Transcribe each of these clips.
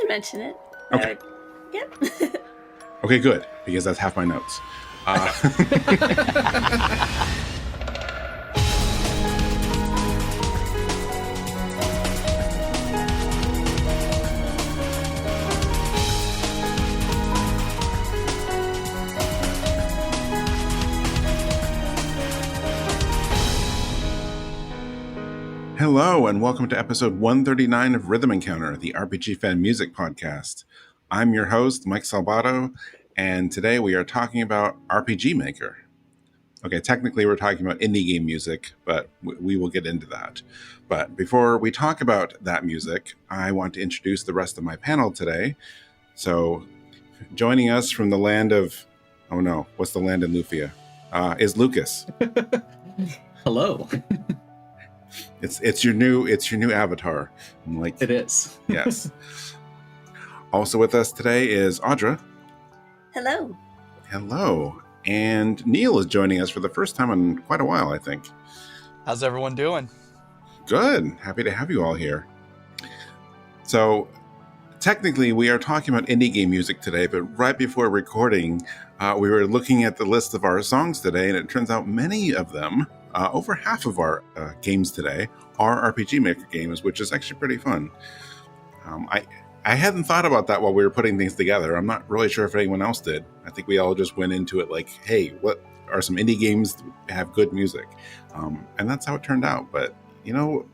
can mention it. Okay. Yep. Okay, good, because that's half my notes. Hello, and welcome to episode 139 of Rhythm Encounter, the RPG fan music podcast. I'm your host, Mike Salbato, and today we are talking about RPG Maker. Okay, technically we're talking about indie game music, but we will get into that. But before we talk about that music, I want to introduce the rest of my panel today. So, joining us from the land of, oh no, what's the land in Lufia? Is Lucas. Hello. It's your new avatar. I'm like, it is. Yes. Also with us today is Audra. Hello. Hello. And Neal is joining us for the first time in quite a while, I think. How's everyone doing? Good. Happy to have you all here. So, technically, we are talking about indie game music today, but right before recording, we were looking at the list of our songs today, and it turns out many of them, over half of our games today, are RPG Maker games, which is actually pretty fun. I hadn't thought about that while we were putting things together. I'm not really sure if anyone else did. I think we all just went into it like, hey, what are some indie games that have good music? And that's how it turned out. But, you know,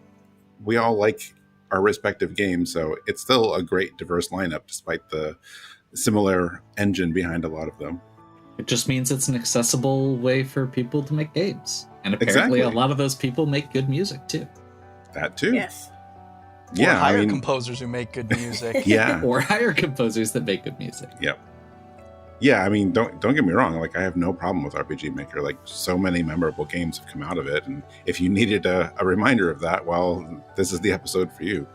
we all like our respective games, so it's still a great diverse lineup despite the similar engine behind a lot of them. It just means it's an accessible way for people to make games. And apparently a lot of those people make good music too. That too. Yes. Yeah, or hire composers who make good music. Yeah. Or hire composers that make good music. Yep. Yeah, I mean, don't get me wrong. Like, I have no problem with RPG Maker. Like, so many memorable games have come out of it. And if you needed a reminder of that, well, this is the episode for you.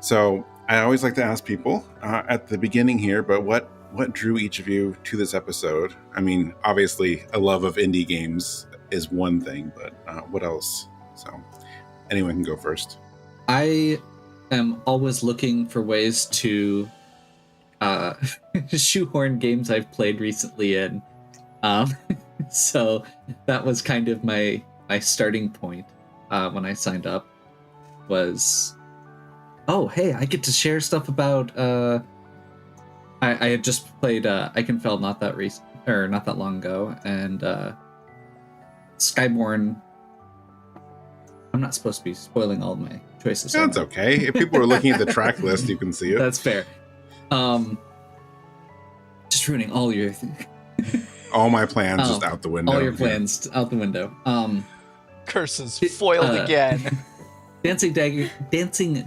So I always like to ask people at the beginning here, but what drew each of you to this episode? I mean, obviously, a love of indie games is one thing, but what else? So anyone can go first. I am always looking for ways to shoehorn games I've played recently in. So that was kind of my starting point when I signed up was, oh, hey, I get to share stuff about... I had just played Ikenfell not that long ago, and Skyborn. I'm not supposed to be spoiling all my choices. That's okay. If people are looking at the track list, you can see it. That's fair. Just ruining all your all my plans just out the window. All your plans out the window. Curses foiled again. Dancing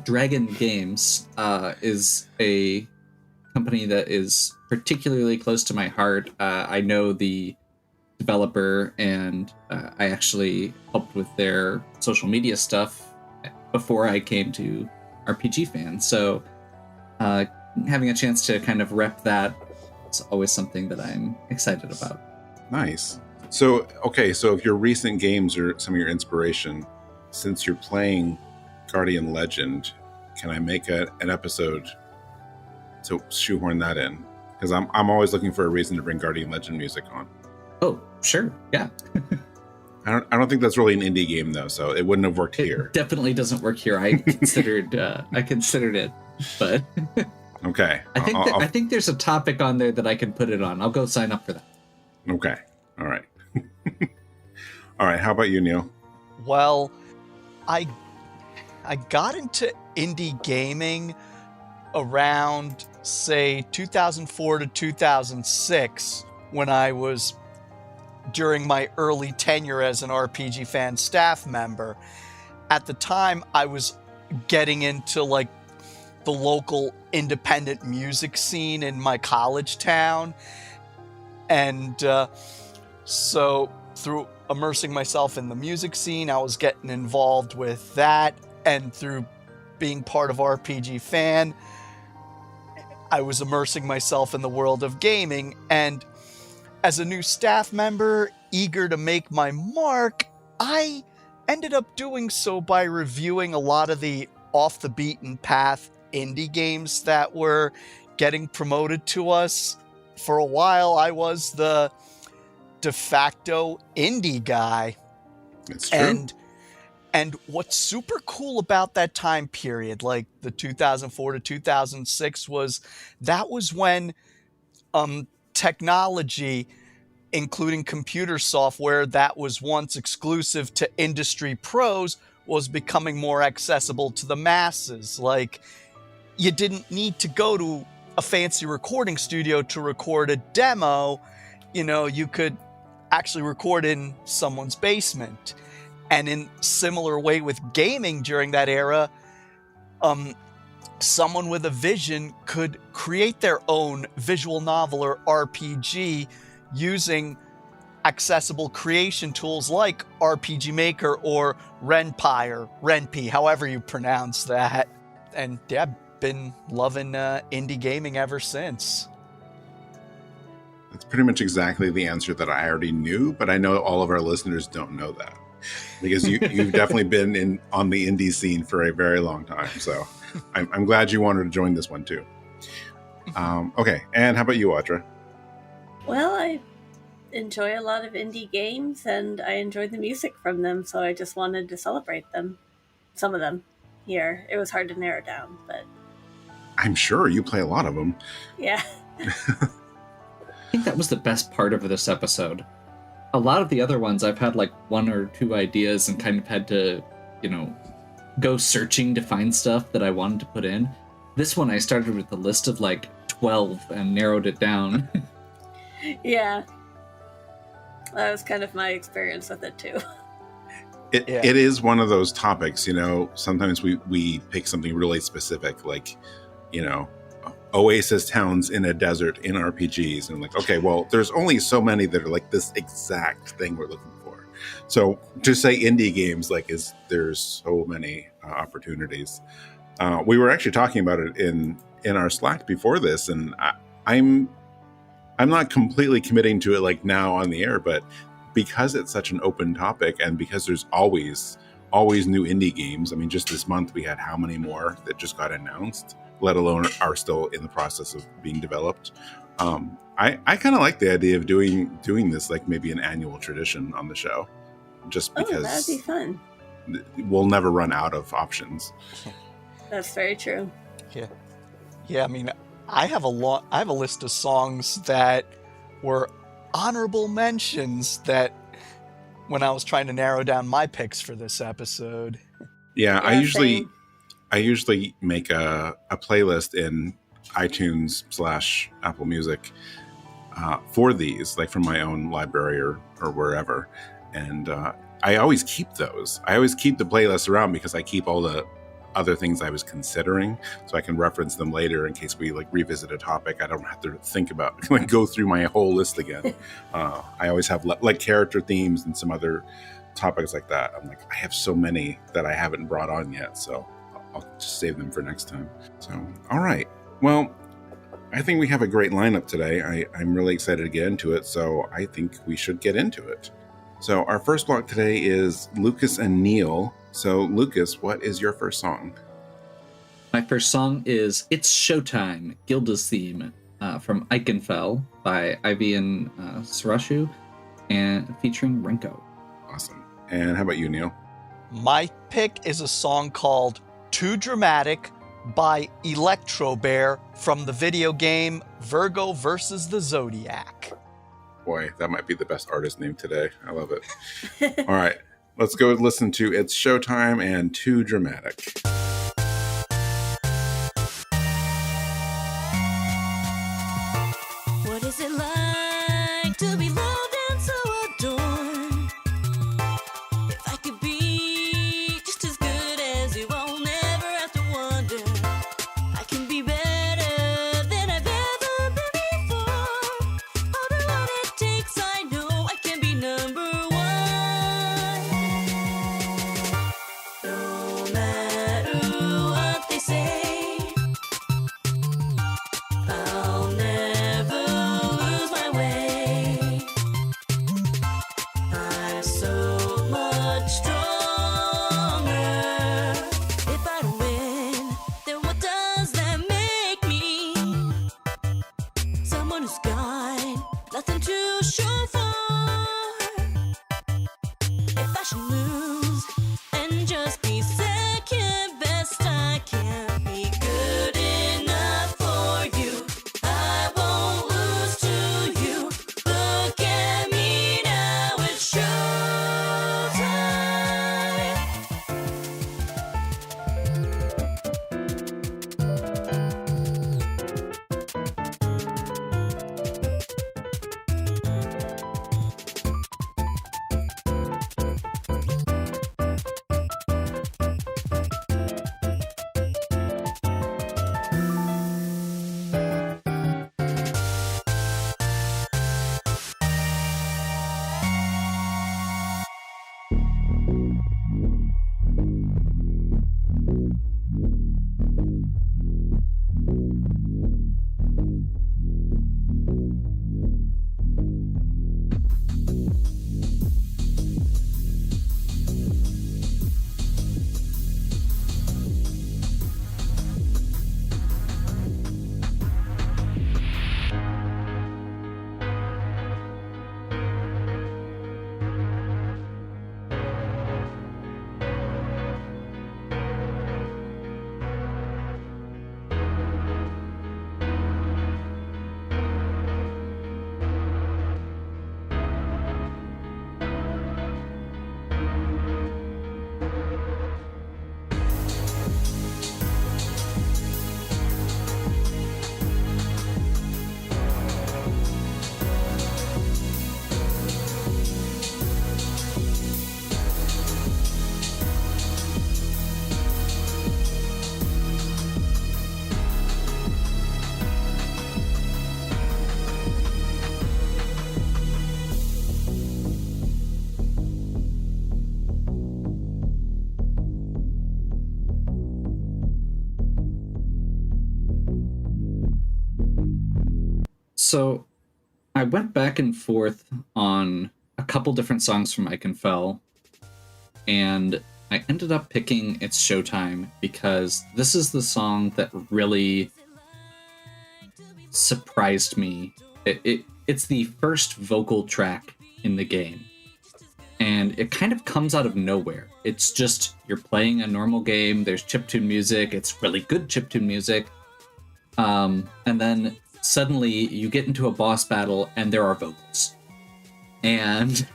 Dragon Games is a company that is particularly close to my heart. I know the developer, and I actually helped with their social media stuff before I came to RPG Fan. So having a chance to kind of rep that is always something that I'm excited about. Nice. So, okay, so if your recent games are some of your inspiration, since you're playing Guardian Legend, can I make an episode to shoehorn that in? Because I'm always looking for a reason to bring Guardian Legend music on. Oh, sure, yeah. I don't think that's really an indie game though, so it wouldn't have worked here. It definitely doesn't work here. I considered it, but okay. I think there's a topic on there that I can put it on. I'll go sign up for that. Okay. All right. All right. How about you, Neal? Well, I got into indie gaming around, say, 2004 to 2006, when I was during my early tenure as an RPG Fan staff member. At the time, I was getting into like the local independent music scene in my college town. And so through immersing myself in the music scene, I was getting involved with that. And through being part of RPG Fan, I was immersing myself in the world of gaming. And as a new staff member, eager to make my mark, I ended up doing so by reviewing a lot of the off the beaten path indie games that were getting promoted to us. For a while, I was the de facto indie guy. It's true. And what's super cool about that time period, like the 2004 to 2006, was when technology, including computer software that was once exclusive to industry pros, was becoming more accessible to the masses. Like, you didn't need to go to a fancy recording studio to record a demo. You could actually record in someone's basement. And in similar way with gaming during that era, someone with a vision could create their own visual novel or RPG using accessible creation tools like RPG Maker or Renpi, however you pronounce that. And yeah, I've been loving indie gaming ever since. That's pretty much exactly the answer that I already knew, but I know all of our listeners don't know that. Because you've definitely been on the indie scene for a very long time. So I'm glad you wanted to join this one too. Okay, and how about you, Audra? Well, I enjoy a lot of indie games, and I enjoy the music from them, so I just wanted to celebrate them. Some of them here. It was hard to narrow down, but... I'm sure you play a lot of them. Yeah. I think that was the best part of this episode. A lot of the other ones, I've had like one or two ideas and kind of had to, go searching to find stuff that I wanted to put in. This one, I started with a list of like 12 and narrowed it down. Yeah. That was kind of my experience with it too. It is one of those topics, sometimes we pick something really specific, like, oasis towns in a desert in RPGs, and like, okay, well, there's only so many that are like this exact thing we're looking for. So to say indie games, there's so many opportunities. We were actually talking about it in our Slack before this, and I'm not completely committing to it like now on the air, but because it's such an open topic and because there's always new indie games. I mean, just this month we had how many more that just got announced, let alone are still in the process of being developed. I kind of like the idea of doing this like maybe an annual tradition on the show, just because that'd be fun. We'll never run out of options. That's very true. Yeah. I mean, I have a list of songs that were honorable mentions that when I was trying to narrow down my picks for this episode. Yeah, I same. usually make a playlist in iTunes / Apple Music for these, like from my own library or wherever. And I always keep those. I always keep the playlist around because I keep all the other things I was considering, so I can reference them later in case we like revisit a topic. I don't have to think about like go through my whole list again. I always have like character themes and some other topics like that. I'm like, I have so many that I haven't brought on yet, so I'll just save them for next time. So, all right. Well, I think we have a great lineup today. I'm really excited to get into it, so I think we should get into it. So our first block today is Lucas and Neal. So, Lucas, what is your first song? My first song is It's Showtime, Gilda's theme, from Ikenfell by Aivi and Surasshu, and featuring Renko. Awesome. And how about you, Neal? My pick is a song called Too Dramatic by Elektrobear from the video game Virgo versus the Zodiac. Boy, that might be the best artist name today. I love it. All right. Let's go listen to It's Showtime and Too Dramatic. What is it like to be loved and so adored? If I could be just as good as you, I'll never have to wonder. I can be better than I've ever been before. I'll do what it takes, I know I can be number one. No matter So I went back and forth on a couple different songs from Ikenfell, and I ended up picking It's Showtime because this is the song that really surprised me. It's the first vocal track in the game, and it kind of comes out of nowhere. It's just, you're playing a normal game, there's chiptune music, it's really good chiptune music, and then suddenly you get into a boss battle and there are vocals. And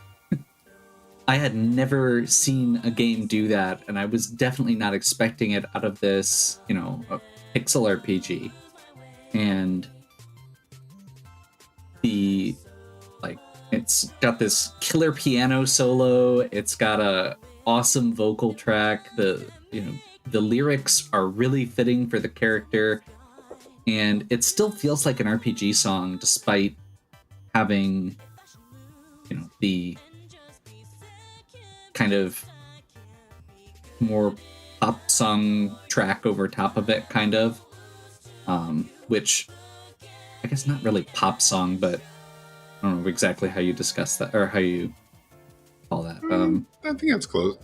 I had never seen a game do that, and I was definitely not expecting it out of this, a pixel RPG. And it's got this killer piano solo, it's got a awesome vocal track, the lyrics are really fitting for the character, and it still feels like an RPG song despite having the kind of more pop song track over top of it, kind of, which I guess not really pop song, but I don't know exactly how you discuss that or how you call that. I think it's close.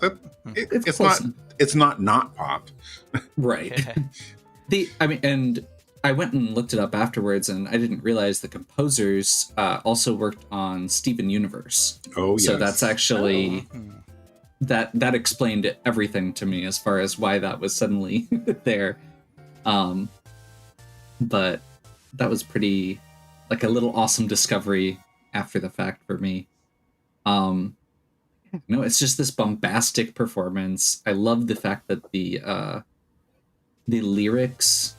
It's close. It's not pop, right? And I went and looked it up afterwards, and I didn't realize the composers also worked on Steven Universe. Oh, yes. So that's actually that explained everything to me as far as why that was suddenly there. But that was pretty like a little awesome discovery after the fact for me. It's just this bombastic performance. I love the fact that the lyrics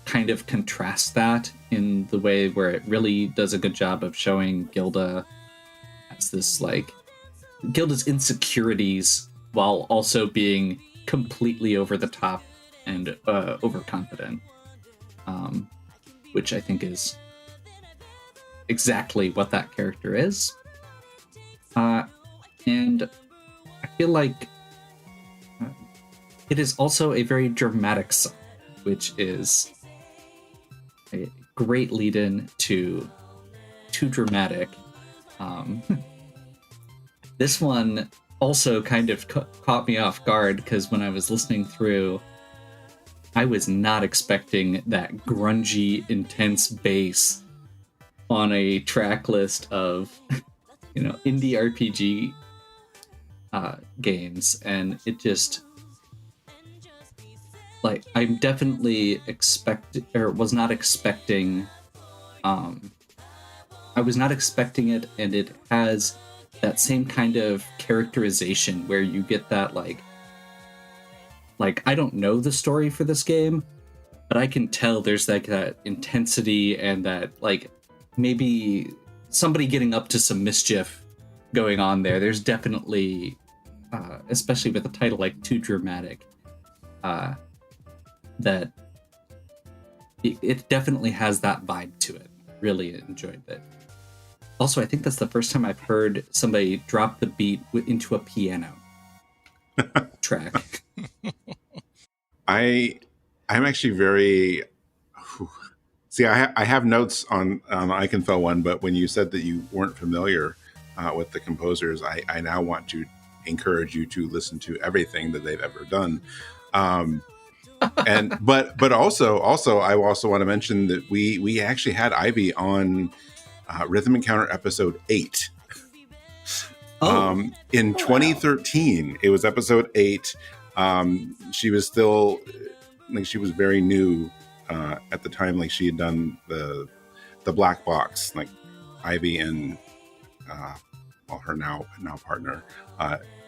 kind of contrast that in the way where it really does a good job of showing Gilda as this Gilda's insecurities while also being completely over the top and overconfident, which I think is exactly what that character is. And I feel like it is also a very dramatic song, which is a great lead-in to Too Dramatic. This one also kind of caught me off guard, because when I was listening through, I was not expecting that grungy, intense bass on a track list of, indie RPG games, and it just, I'm definitely was not expecting, I was not expecting it, and it has that same kind of characterization where you get that, I don't know the story for this game, but I can tell there's that intensity and that, maybe somebody getting up to some mischief going on there. There's definitely, especially with a title like Too Dramatic, that it definitely has that vibe to it. Really enjoyed it. Also, I think that's the first time I've heard somebody drop the beat into a piano track. I'm actually very... See, I have notes on the Ikenfell one, but when you said that you weren't familiar with the composers, I now want to encourage you to listen to everything that they've ever done. But also I also want to mention that we actually had Aivi on Rhythm Encounter episode 8. In 2013, it was episode 8. She was still, she was very new at the time. She had done the black box, Aivi and her now partner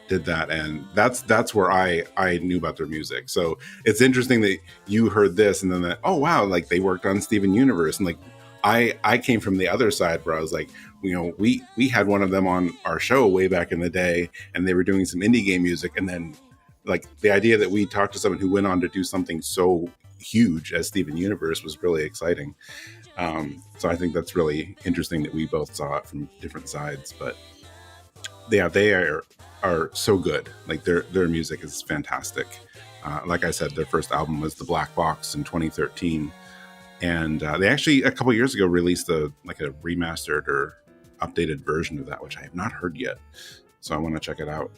did that, and that's where I knew about their music. So it's interesting that you heard this and then that, oh wow, they worked on Steven Universe, and I came from the other side where I was we had one of them on our show way back in the day, and they were doing some indie game music, and then the idea that we talked to someone who went on to do something so huge as Steven Universe was really exciting. So I think that's really interesting that we both saw it from different sides. But yeah, they are so good. Their music is fantastic. Like I said, their first album was The Black Box in 2013. And they actually, a couple years ago, released a remastered or updated version of that, which I have not heard yet. So I want to check it out.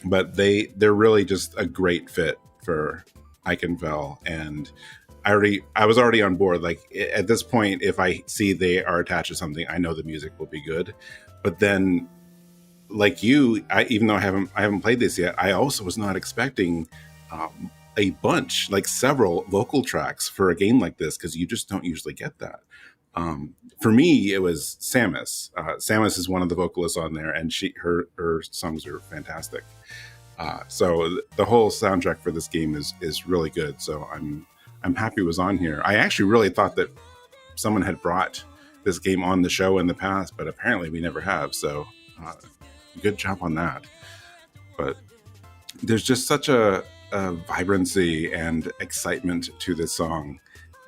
But they're really just a great fit for Ikenfell, and I was already on board. Like, at this point, if I see they are attached to something, I know the music will be good. But then, like you, even though I haven't played this yet, I also was not expecting a bunch, like several vocal tracks for a game like this, because you just don't usually get that. For me, it was Samus. Samus is one of the vocalists on there, and her songs are fantastic. So the whole soundtrack for this game is really good. So I'm happy it was on here. I actually really thought that someone had brought this game on the show in the past, but apparently we never have. So good job on that. But there's just such a vibrancy and excitement to this song.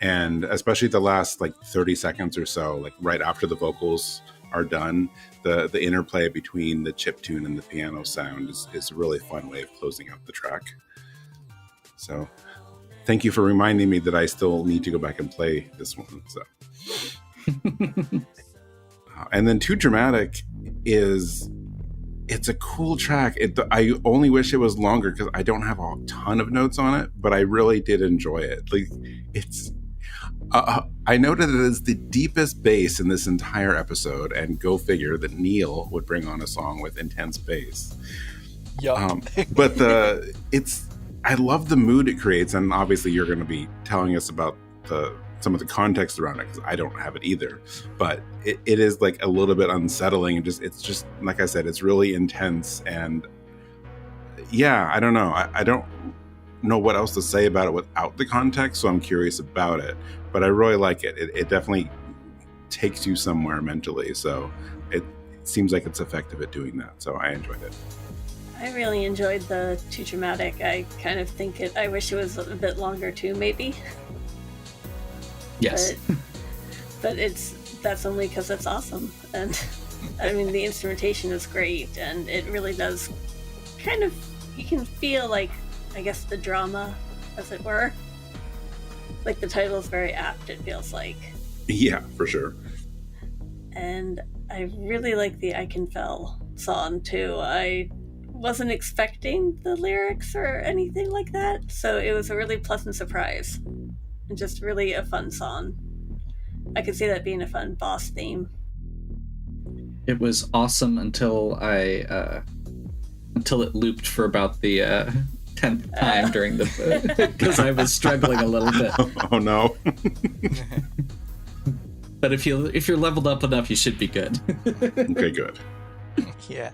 And especially the last 30 seconds or so, right after the vocals are done, the interplay between the chiptune and the piano sound is a really fun way of closing out the track. So thank you for reminding me that I still need to go back and play this one. So, and then Too Dramatic it's a cool track. I only wish it was longer because I don't have a ton of notes on it, but I really did enjoy it. I noted it as the deepest bass in this entire episode, and go figure that Neal would bring on a song with intense bass. Yeah. But I love the mood it creates, and obviously you're going to be telling us about some of the context around it because I don't have it either. But it is a little bit unsettling, and it's just like I said, it's really intense, and yeah, I don't know. I don't know what else to say about it without the context, so I'm curious about it. But I really like it. It definitely takes you somewhere mentally, so it seems like it's effective at doing that. So I enjoyed it. I really enjoyed the Too Dramatic. I kind of think I wish it was a bit longer too, maybe. Yes. But that's only because it's awesome. And I mean, the instrumentation is great, and it really does kind of, you can feel I guess the drama, as it were. The title is very apt, it feels like. Yeah, for sure. And I really like the Ikenfell song too. I wasn't expecting the lyrics or anything like that, so it was a really pleasant surprise. And just really a fun song. I could see that being a fun boss theme. It was awesome until it looped for about the 10th time during the because I was struggling a little bit. Oh no. But if you're leveled up enough, you should be good. Okay, good. Yeah.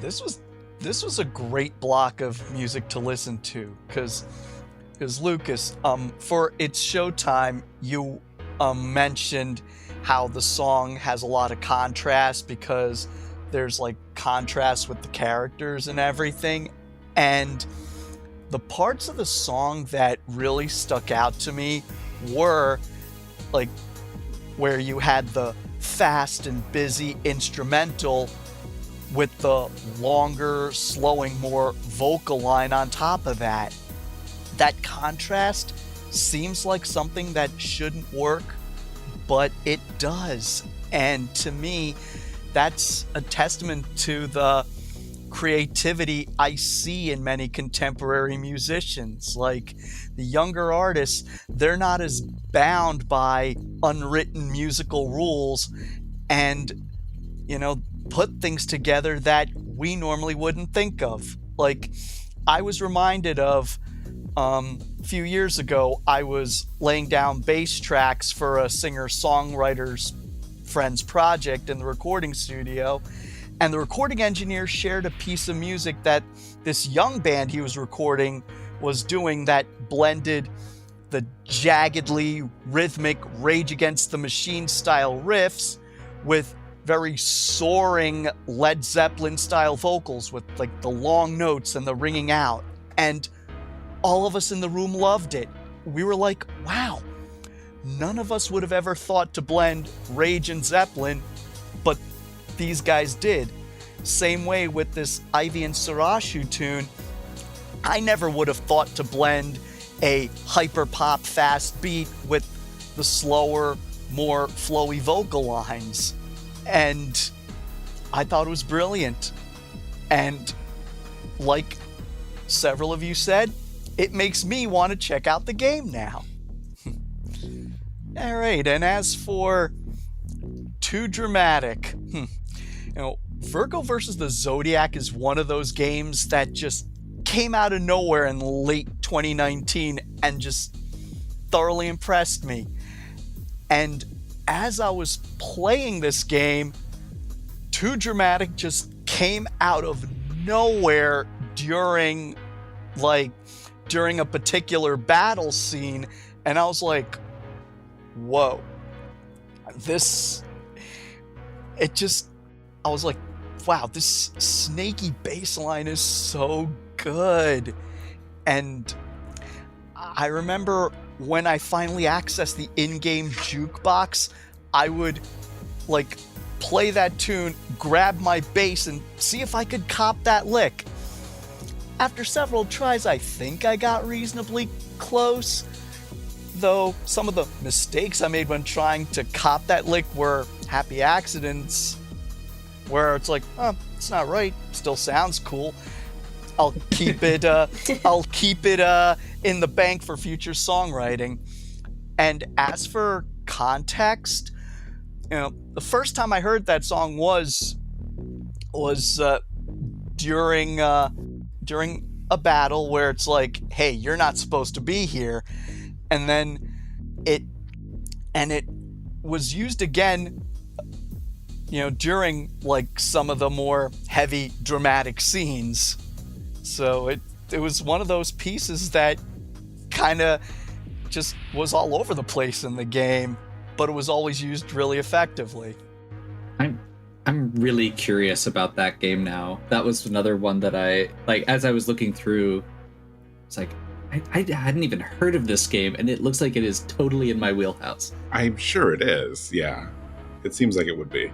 This was a great block of music to listen to because Lucas, for its Showtime, you mentioned how the song has a lot of contrast because there's contrast with the characters and everything. And the parts of the song that really stuck out to me were where you had the fast and busy instrumental with the longer, slowing, more vocal line on top of that. That contrast seems like something that shouldn't work, but it does. And to me, that's a testament to the creativity I see in many contemporary musicians. The younger artists, they're not as bound by unwritten musical rules and, put things together that we normally wouldn't think of. I was reminded of a few years ago, I was laying down bass tracks for a singer-songwriter's friend's project in the recording studio, and the recording engineer shared a piece of music that this young band he was recording was doing that blended the jaggedly rhythmic Rage Against the Machine style riffs with very soaring Led Zeppelin style vocals with the long notes and the ringing out. And all of us in the room loved it. We were like, wow, none of us would have ever thought to blend Rage and Zeppelin, but these guys did. Same way with this Aivi and Surasshu tune. I never would have thought to blend a hyper pop fast beat with the slower, more flowy vocal lines. And I thought it was brilliant. And like several of you said, it makes me want to check out the game now. All right, and as for too dramatic, Virgo versus the Zodiac is one of those games that just came out of nowhere in late 2019 and just thoroughly impressed me. And as I was playing this game, Too Dramatic just came out of nowhere during a particular battle scene, and I was like, whoa, I was like, wow, this snaky bass line is so good. And I remember when I finally accessed the in-game jukebox, I would play that tune, grab my bass, and see if I could cop that lick. After several tries, I think I got reasonably close, though some of the mistakes I made when trying to cop that lick were happy accidents, where it's like, oh, it's not right, still sounds cool. I'll keep it in the bank for future songwriting. And as for context, the first time I heard that song was during a battle where it's like, hey, you're not supposed to be here. And then it was used again, during some of the more heavy dramatic scenes. So it was one of those pieces that kind of just was all over the place in the game, but it was always used really effectively. I'm really curious about that game now. That was another one that I as I was looking through, it's like I hadn't even heard of this game, and it looks like it is totally in my wheelhouse. I'm sure it is. Yeah, it seems like it would be.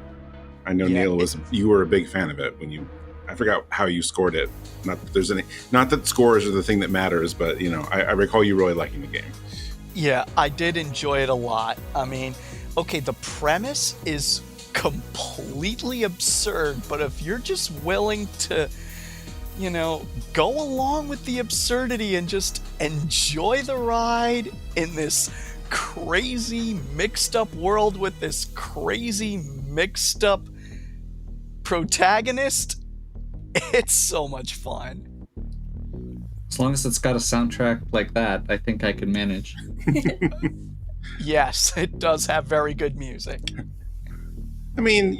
I know Yeah, Neal you were a big fan of it when you. I forgot how you scored it. Not that scores are the thing that matters, but I recall you really liking the game. Yeah, I did enjoy it a lot. I mean, okay, the premise is completely absurd, but if you're just willing to, go along with the absurdity and just enjoy the ride in this crazy mixed up world with this crazy mixed up protagonist, it's so much fun. As long as it's got a soundtrack like that, I think I can manage. Yes, it does have very good music. I mean,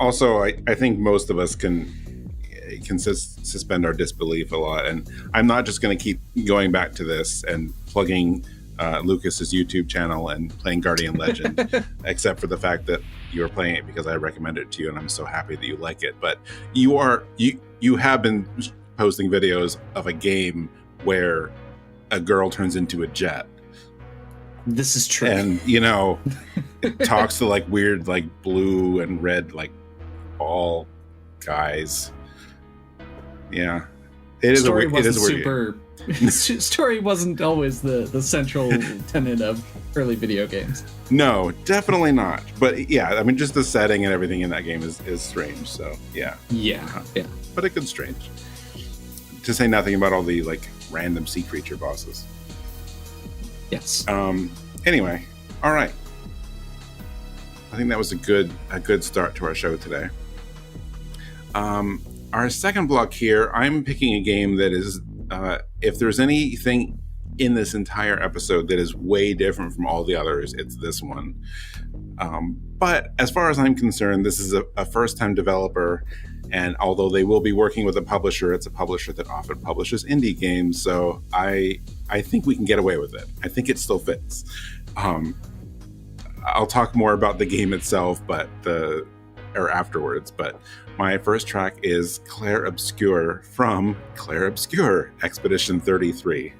also I think most of us can suspend our disbelief a lot, and I'm not just going to keep going back to this and plugging Lucas's YouTube channel and playing Guardian Legend, except for the fact that you are playing it because I recommended it to you, and I'm so happy that you like it. But you have been posting videos of a game where a girl turns into a jet. This is true. And it talks to weird blue and red ball guys. Yeah, it is story a weird. It is a weird. Super. Story wasn't always the central tenet of early video games. No, definitely not. But yeah, I mean, just the setting and everything in that game is strange. So yeah. Yeah. But a good strange. To say nothing about all the random sea creature bosses. Yes. Anyway, all right. I think that was a good start to our show today. Our second block here, I'm picking a game that is, if there's anything in this entire episode that is way different from all the others, it's this one. But as far as I'm concerned, this is a first-time developer, and although they will be working with a publisher, it's a publisher that often publishes indie games, so I think we can get away with it. I think it still fits. I'll talk more about the game itself, afterwards. But my first track is Clair-Obscur from Clair-Obscur Expedition 33,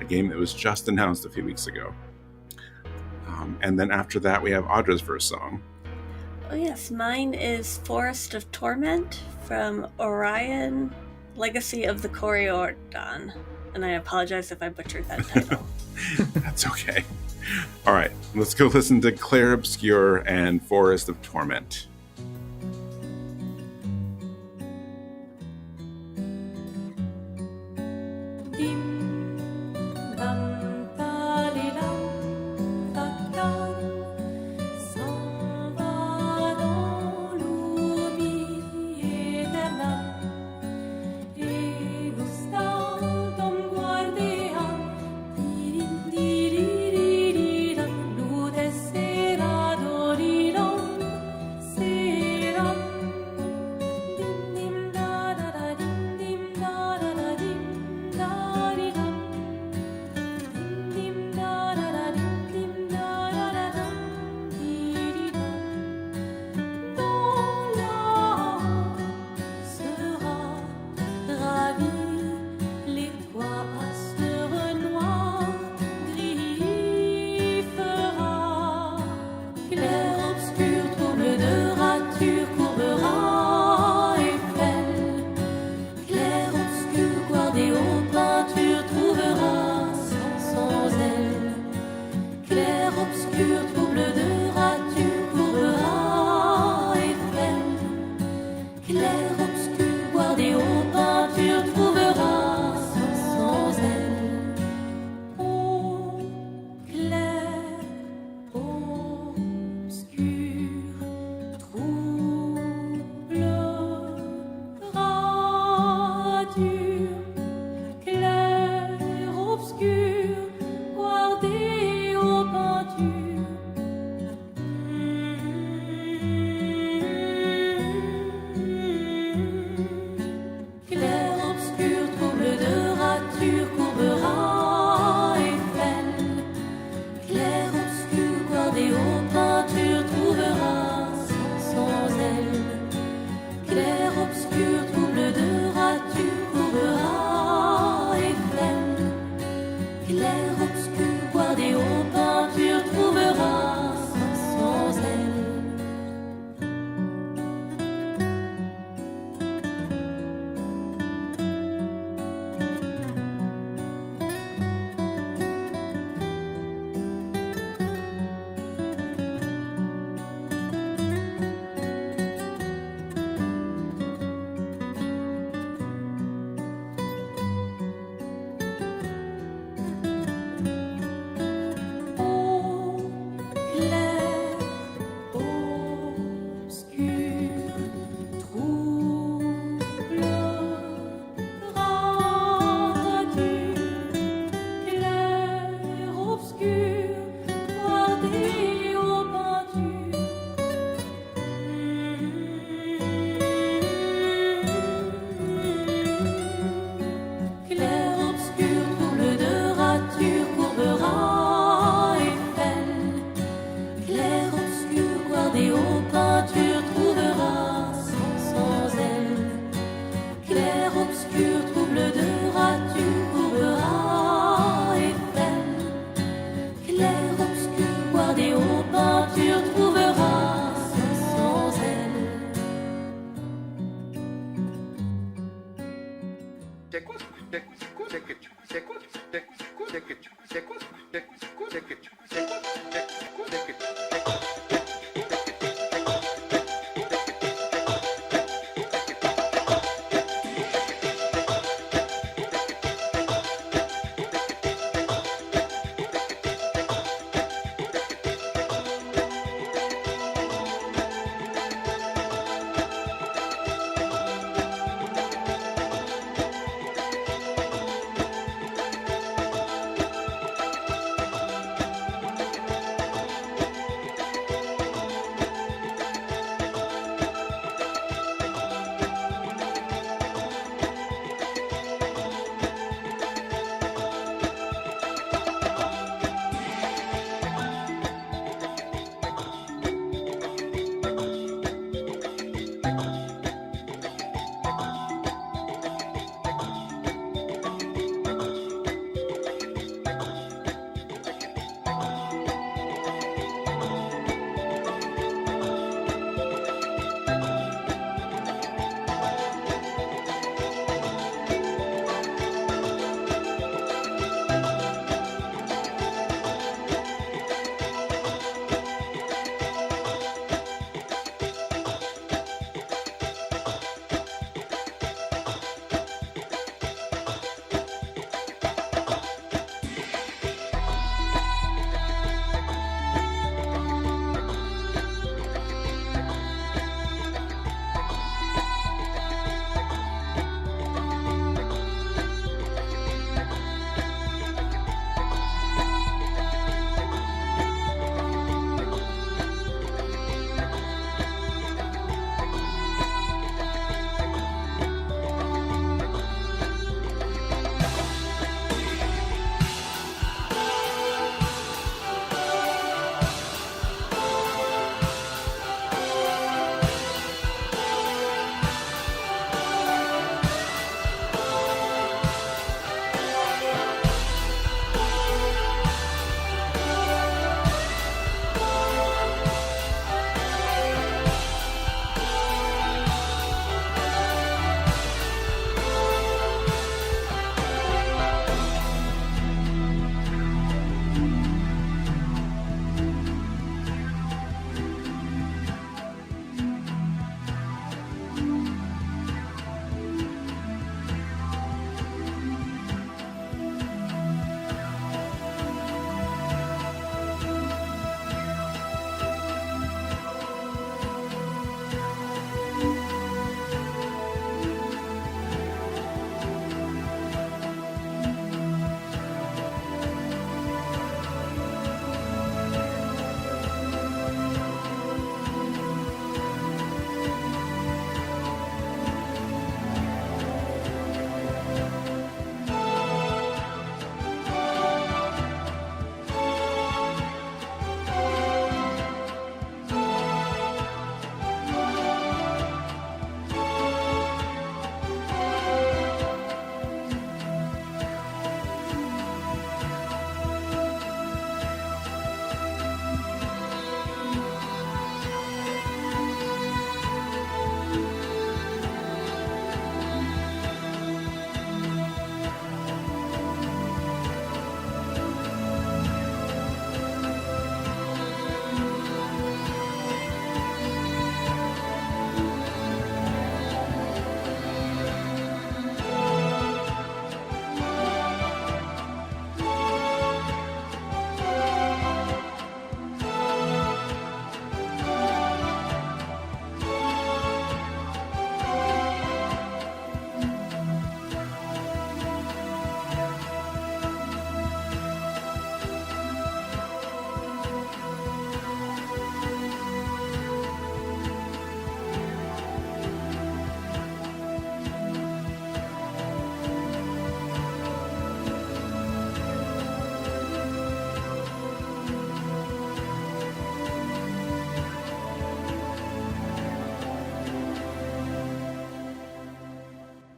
a game that was just announced a few weeks ago. And then after that, we have Audra's first song. Oh yes, mine is Forest of Torment from Aurion, Legacy of the Kori-Odan. and I apologize if I butchered that title. That's okay. All right, let's go listen to Clair-Obscur and Forest of Torment.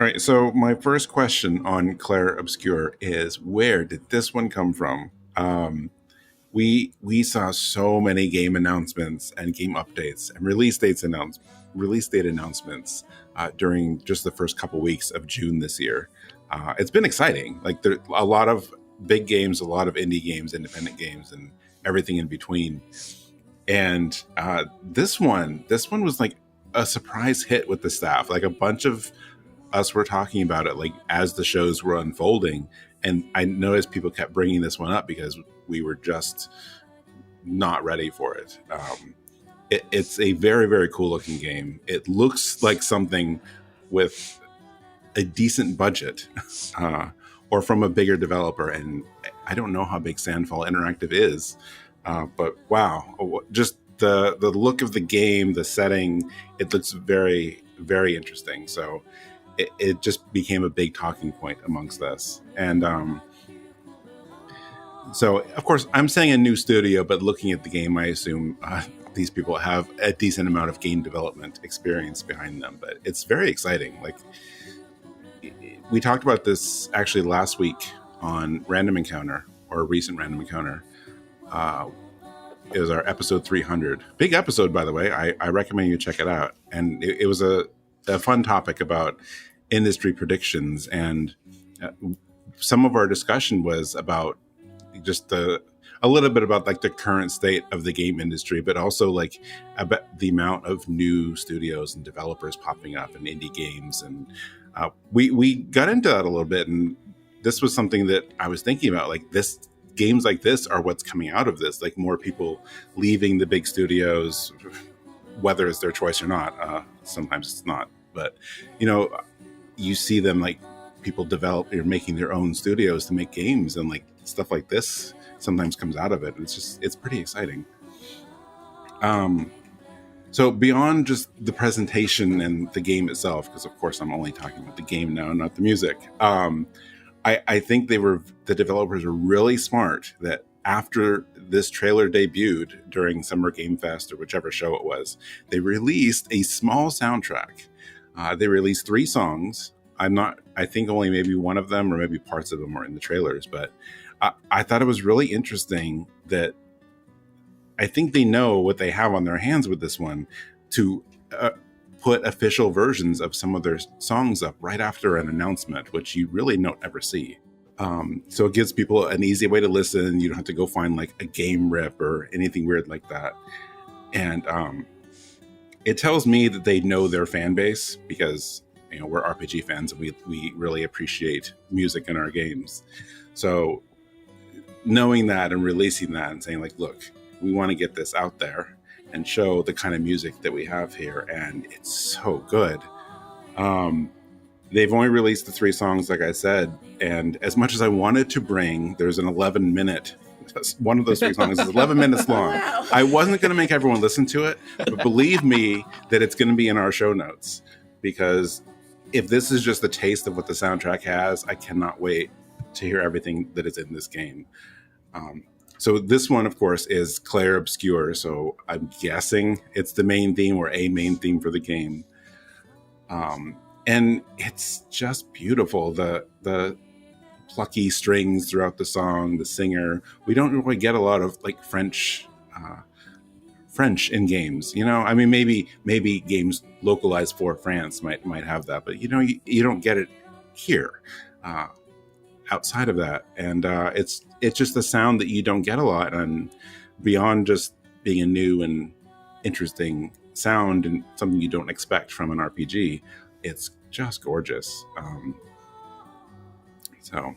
right. So my first question on Clair-Obscur is, where did this one come from? We saw so many game announcements and game updates and release date announcements during just the first couple weeks of June this year. It's been exciting. Like, there a lot of big games, a lot of indie games, independent games, and everything in between. And this one was like a surprise hit with the staff. Like, a bunch of us were talking about it like as the shows were unfolding, and I noticed people kept bringing this one up because we were just not ready for it. It's a very, very cool looking game. It looks like something with a decent budget or from a bigger developer, and I don't know how big Sandfall Interactive is, but wow, just the look of the game, the setting, it looks very, very interesting. So it just became a big talking point amongst us. And so, of course, I'm saying a new studio, but looking at the game, I assume these people have a decent amount of game development experience behind them. But it's very exciting. Like, we talked about this actually last week on Random Encounter, or a recent Random Encounter. It was our episode 300. Big episode, by the way. I recommend you check it out. And it was a fun topic about industry predictions, and some of our discussion was about just a little bit about like the current state of the game industry, but also like about the amount of new studios and developers popping up and indie games. And we got into that a little bit, and this was something that I was thinking about. Like, games like this are what's coming out of this, like more people leaving the big studios, whether it's their choice or not. Sometimes it's not, but you see them, like, people develop or making their own studios to make games, and like stuff like this sometimes comes out of it. It's pretty exciting. So beyond just the presentation and the game itself, because of course I'm only talking about the game now, not the music. I think the developers were really smart that after this trailer debuted during Summer Game Fest or whichever show it was, they released a small soundtrack. They released 3 songs. I think only maybe one of them or maybe parts of them were in the trailers, but I thought it was really interesting that I think they know what they have on their hands with this one to put official versions of some of their songs up right after an announcement, which you really don't ever see. So it gives people an easy way to listen. You don't have to go find like a game rip or anything weird like that. And it tells me that they know their fan base, because we're RPG fans and we really appreciate music in our games. So knowing that and releasing that and saying like, look, we want to get this out there and show the kind of music that we have here, and it's so good. They've only released the 3 songs, like I said, and as much as I wanted to bring, there's an 11-minute, one of those 3 songs is 11 minutes long. Wow. I wasn't going to make everyone listen to it, but believe me that it's going to be in our show notes, because if this is just a taste of what the soundtrack has, I cannot wait to hear everything that is in this game. So this one, of course, is Clair-Obscur, so I'm guessing it's the main theme or a main theme for the game. And it's just beautiful. The plucky strings throughout the song, the singer. We don't really get a lot of like French in games. I mean, maybe games localized for France might have that, but you don't get it here. Outside of that, and it's just a sound that you don't get a lot, and beyond just being a new and interesting sound and something you don't expect from an RPG, it's just gorgeous. So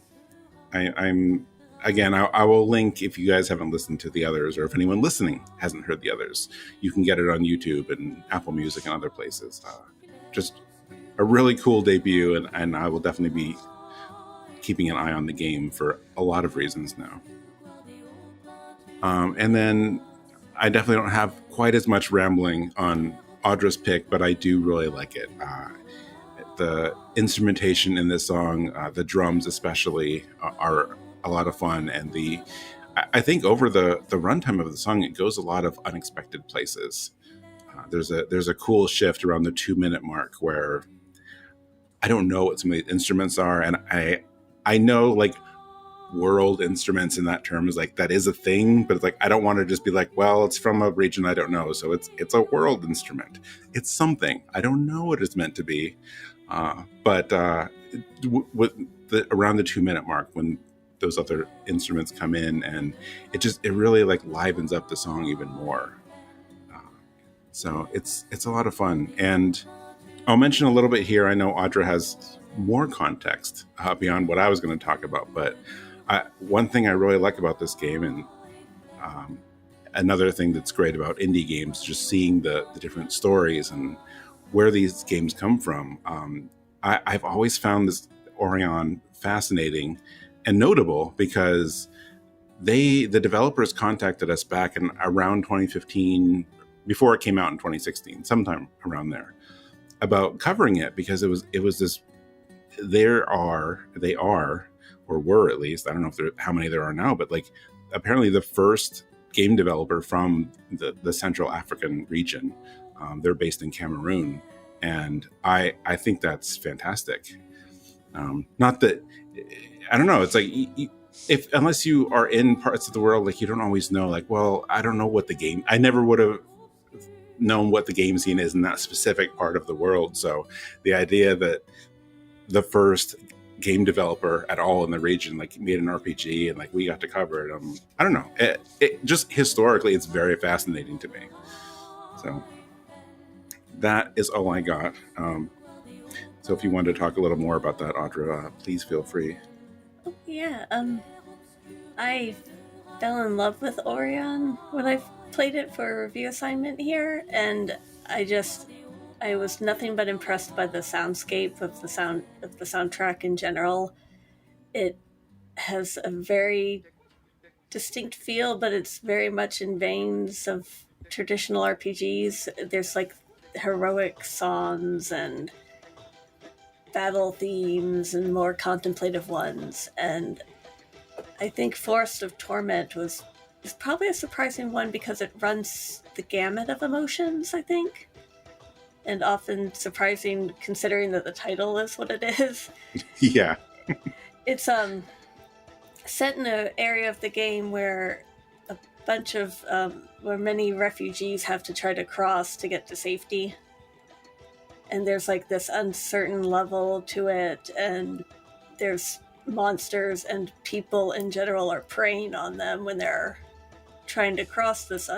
I will link, if you guys haven't listened to the others, or if anyone listening hasn't heard the others, you can get it on YouTube and Apple Music and other places. Just a really cool debut, and I will definitely be keeping an eye on the game for a lot of reasons now. And then I definitely don't have quite as much rambling on Audra's pick, but I do really like it. The instrumentation in this song, the drums especially, are a lot of fun, and I think over the runtime of the song, it goes a lot of unexpected places. There's a cool shift around the 2-minute mark where I don't know what some of the instruments are, and I know like world instruments in that term is like that is a thing, but it's like I don't want to just be like, well, it's from a region I don't know, so it's a world instrument. It's something I don't know what it's meant to be, but with around the 2-minute mark when those other instruments come in, and it really like livens up the song even more. So it's a lot of fun, and I'll mention a little bit here. I know Audra has more context beyond what I was going to talk about, but one thing I really like about this game, and another thing that's great about indie games, just seeing the different stories and where these games come from. I've always found this Aurion fascinating and notable because the developers contacted us back in around 2015, before it came out in 2016, sometime around there, about covering it, because it was this. They are, or were at least, I don't know if how many there are now, but like apparently the first game developer from the Central African region. They're based in Cameroon, and I think that's fantastic. Not that, I don't know, it's like if unless you are in parts of the world, like you don't always know, like, well, I don't know what I never would have known what the game scene is in that specific part of the world. So the idea that the first game developer at all in the region like made an RPG and like we got to cover it, I don't know, it just historically it's very fascinating to me. So that is all I got. So if you wanted to talk a little more about that, Audra, please feel free. Yeah, I fell in love with Aurion when I played it for a review assignment here, and I was nothing but impressed by the soundscape of the soundtrack in general. It has a very distinct feel, but it's very much in veins of traditional RPGs. There's like heroic songs and battle themes and more contemplative ones. And I think Forest of Torment is probably a surprising one because it runs the gamut of emotions, I think. And often surprising considering that the title is what it is. Yeah. It's set in an area of the game where a bunch of where many refugees have to try to cross to get to safety. And there's like this uncertain level to it, and there's monsters and people in general are preying on them when they're trying to cross this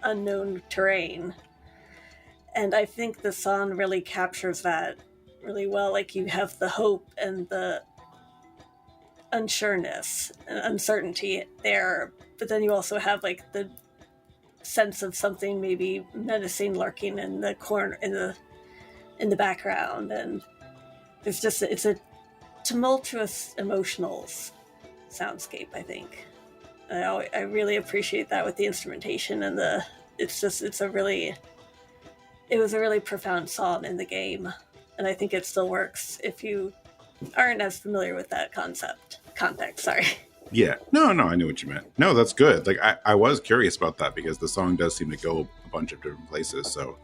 unknown terrain. And I think the song really captures that really well. Like you have the hope and the unsureness and uncertainty there, but then you also have like the sense of something maybe menacing lurking in the corner, in the background, and it's a tumultuous emotional soundscape. I think I really appreciate that with the instrumentation and it was a really profound song in the game, and I think it still works if you aren't as familiar with that context. Sorry. Yeah. No, I knew what you meant. No, that's good. Like I was curious about that because the song does seem to go a bunch of different places. So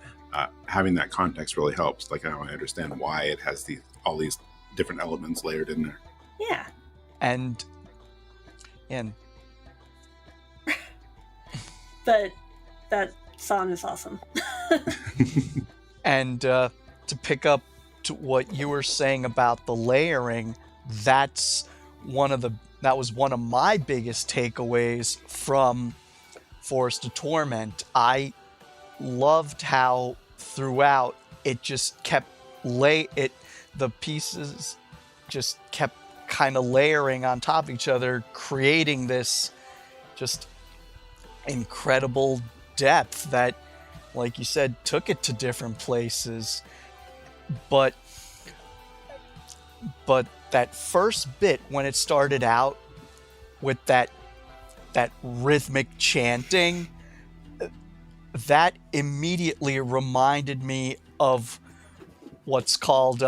having that context really helps. Like now I understand why it has all these different elements layered in there. Yeah. And but that song is awesome. And to pick up to what you were saying about the layering, that was one of my biggest takeaways from Forest of Torment. I loved how throughout it just kept the pieces just kept kind of layering on top of each other, creating this just incredible depth that, like you said, took it to different places. But that first bit, when it started out with that rhythmic chanting, that immediately reminded me of what's called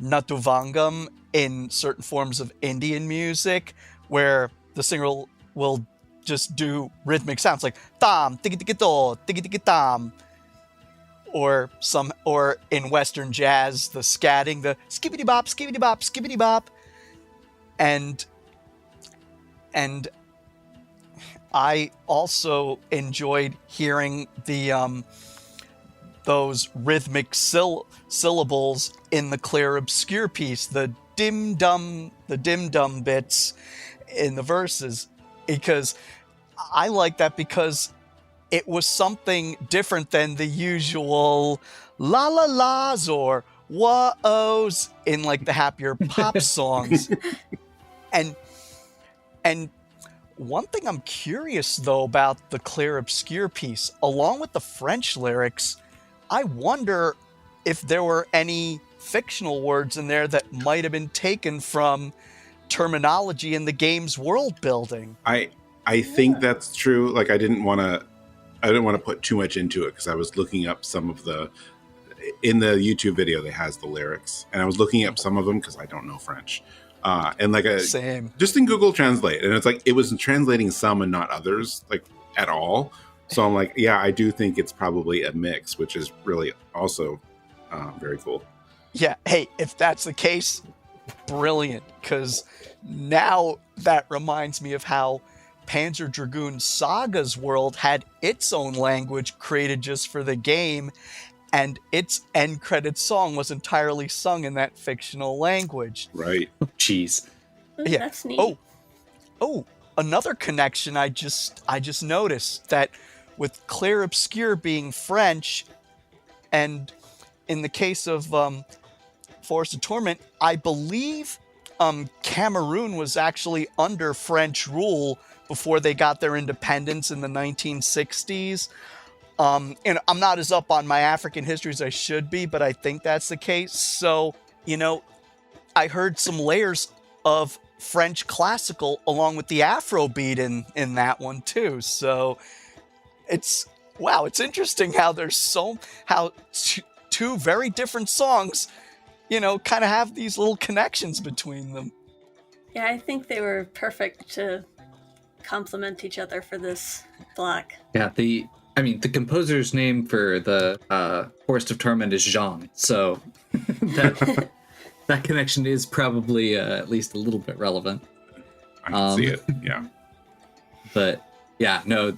Natuvangam in certain forms of Indian music, where the singer will just do rhythmic sounds like tam, tiki tiki to, tiki tiki tam, or in Western jazz, the scatting, the skibbity bop, skibbity bop, skibbity bop. And I also enjoyed hearing the those rhythmic syllables in the Clair-Obscur piece, the dim-dum bits in the verses, because I like that because it was something different than the usual la la la's or wah-ohs in like the happier pop songs. And one thing I'm curious though about the Clair-Obscur piece, along with the French lyrics, I wonder if there were any fictional words in there that might have been taken from terminology in the game's world building. I think that's true. Like I didn't want to put too much into it because I was looking up some of in the YouTube video that has the lyrics, and I was looking up some of them because I don't know French. And like Same. Just in Google Translate, and it's like it was translating some and not others, like at all. So I'm like, yeah, I do think it's probably a mix, which is really also very cool. Yeah, hey, if that's the case, brilliant, because now that reminds me of how Panzer Dragoon Saga's world had its own language created just for the game, and its end credit song was entirely sung in that fictional language. Right. Jeez. Yeah. That's neat. Oh, another connection I just noticed, that with Clair-Obscur being French, and in the case of Forest of Torment, I believe Cameroon was actually under French rule before they got their independence in the 1960s. And I'm not as up on my African history as I should be, but I think that's the case. So, I heard some layers of French classical along with the Afrobeat in that one too. So it's interesting how there's two very different songs, kind of have these little connections between them. Yeah, I think they were perfect to complement each other for this block. Yeah, the composer's name for the Forest of Torment is Jean, so that connection is probably at least a little bit relevant. I can see it, yeah. But yeah, no,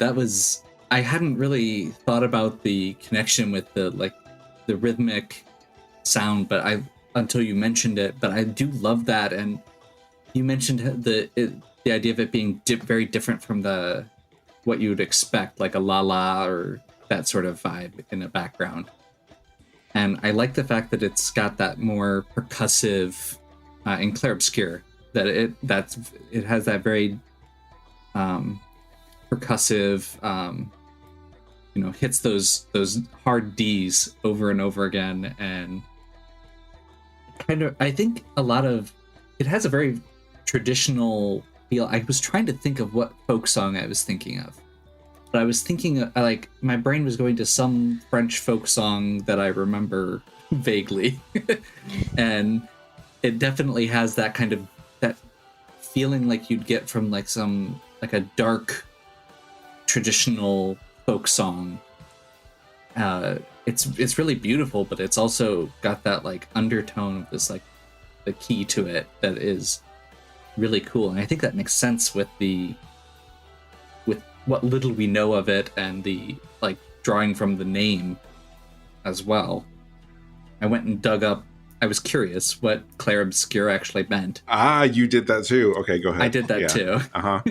I hadn't really thought about the connection with the rhythmic sound, but until you mentioned it. But I do love that, and you mentioned the idea of it being very different from what you would expect, like a la-la or that sort of vibe in the background. And I like the fact that it's got that more percussive in Clair-Obscur, that it has that very percussive, hits those hard D's over and over again, and kind of, I think it has a very traditional feel. I was trying to think of what folk song I was thinking of, but I was thinking my brain was going to some French folk song that I remember vaguely, and it definitely has that kind of that feeling like you'd get from a dark traditional folk song. It's really beautiful, but it's also got that undertone of this the key to it that is really cool, and I think that makes sense with what little we know of it, and the drawing from the name as well. I went and dug up. I was curious what Clair-Obscur actually meant. You did that too. Okay, go ahead. I did that too. Uh-huh.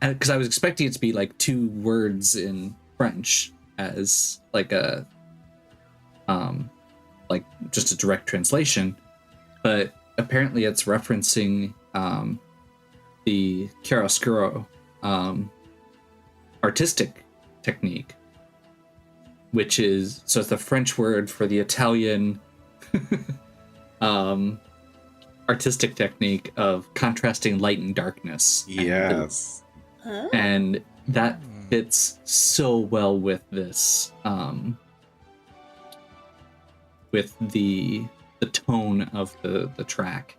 Because I was expecting it to be two words in French as just a direct translation, but apparently it's referencing the chiaroscuro artistic technique, which is, so it's the French word for the Italian artistic technique of contrasting light and darkness. Yes. And that fits so well with this, with the tone of the track.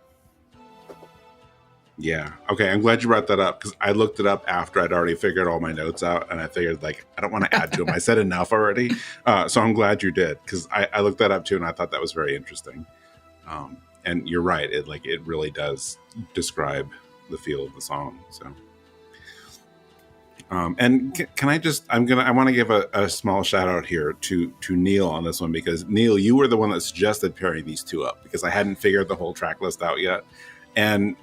Yeah. Okay. I'm glad you brought that up because I looked it up after I'd already figured all my notes out, and I figured like I don't want to add to them. I said enough already, so I'm glad you did because I looked that up too, and I thought that was very interesting. And you're right. It really does describe the feel of the song. So, and can I want to give a small shout out here to Neal on this one because Neal, you were the one that suggested pairing these two up because I hadn't figured the whole track list out yet, and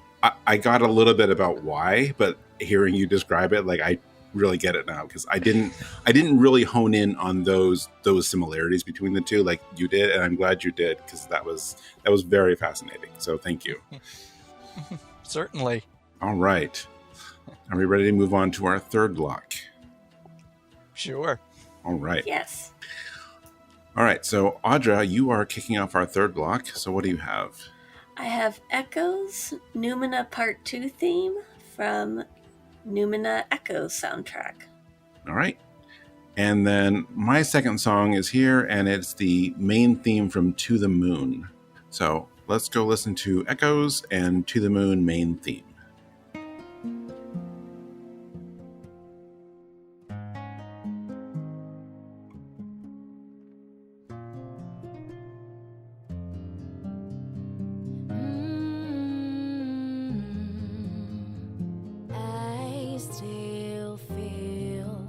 I got a little bit about why, but hearing you describe it, like I really get it now because I didn't really hone in on those similarities between the two like you did, and I'm glad you did because that was very fascinating. So thank you. Certainly. All right, are we ready to move on to our third block? Sure. All right. Yes. All right. So Audra, you are kicking off our third block. So what do you have? I have Echoes Numina Part 2 theme from Numina Echoes soundtrack. All right. And then my second song is here, and it's the main theme from To the Moon. So let's go listen to Echoes and To the Moon main theme. I still feel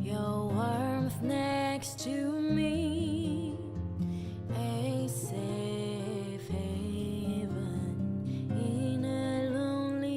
your warmth next to me, a safe haven in a lonely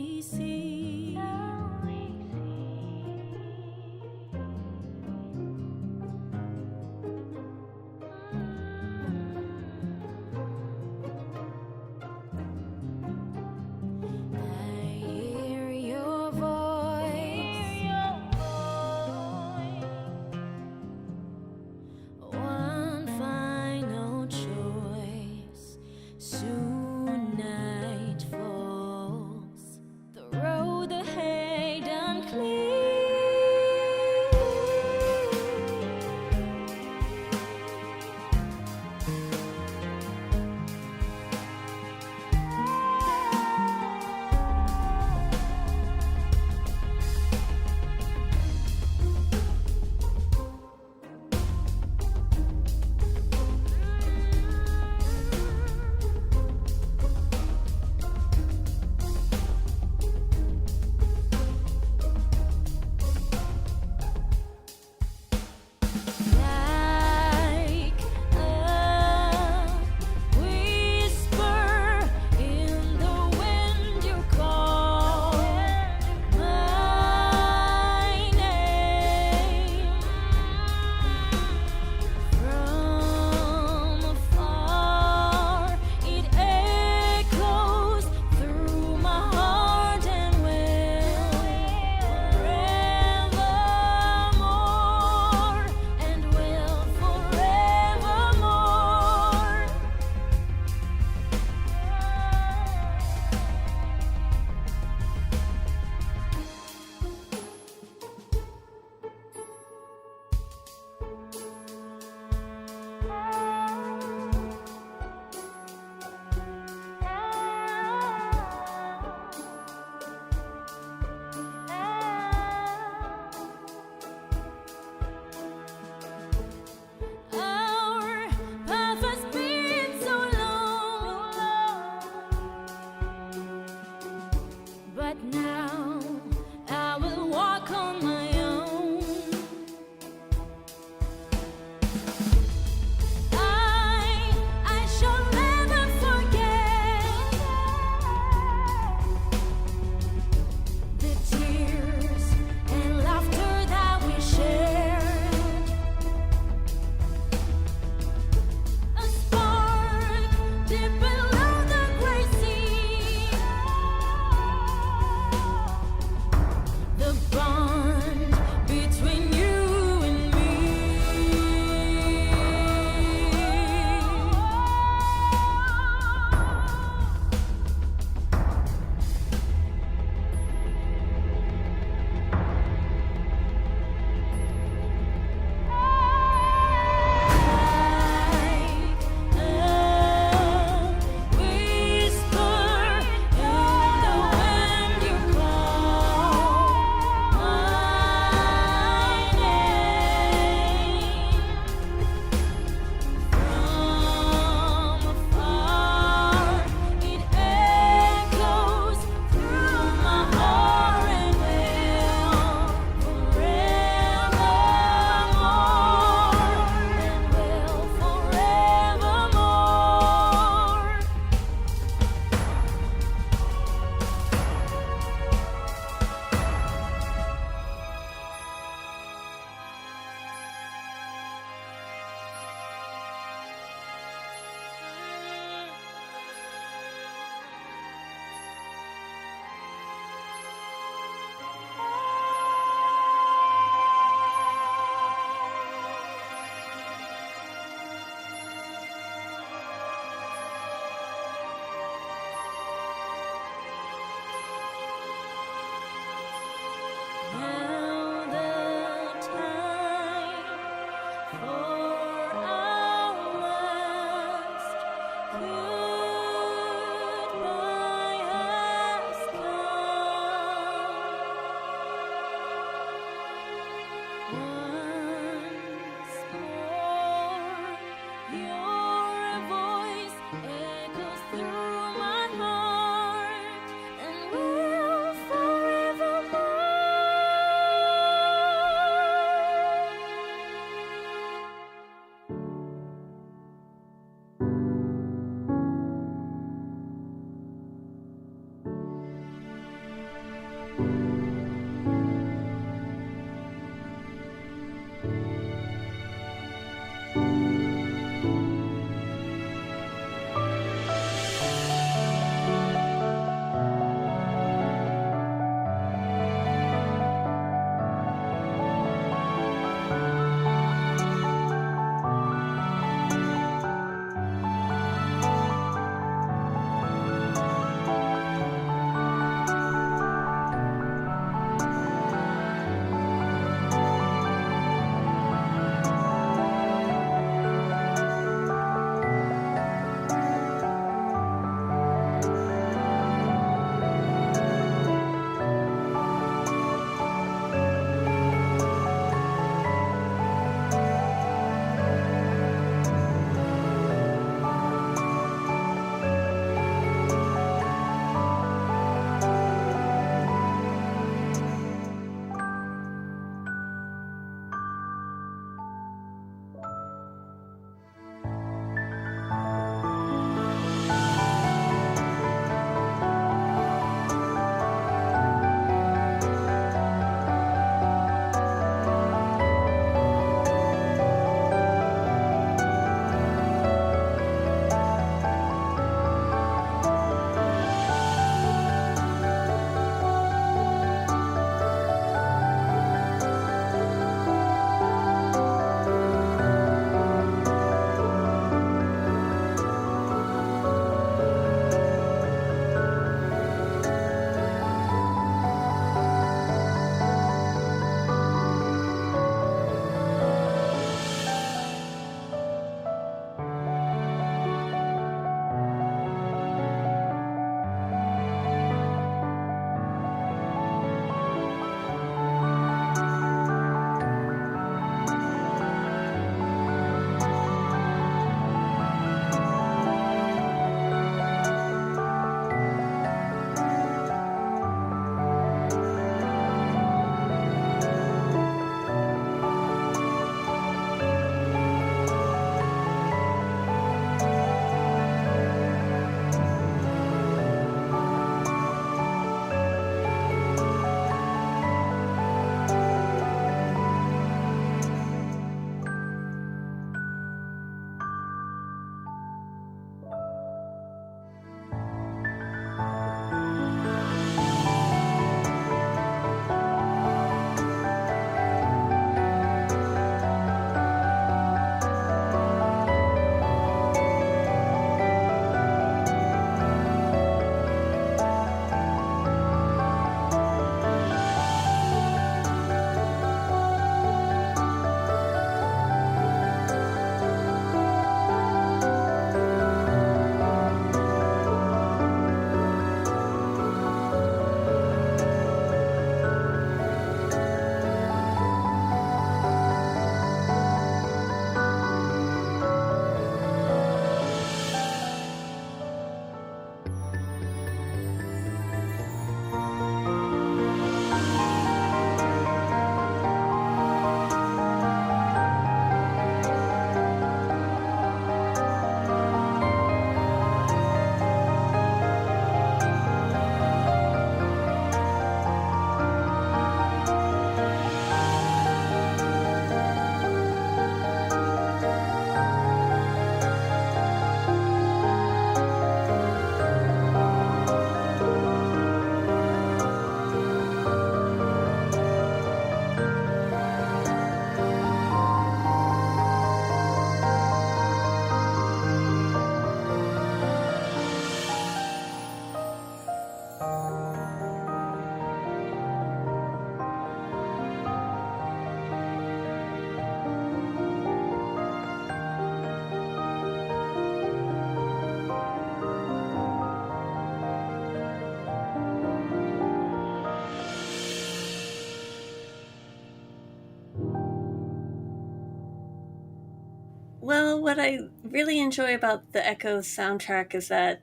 Well, what I really enjoy about the Echo soundtrack is that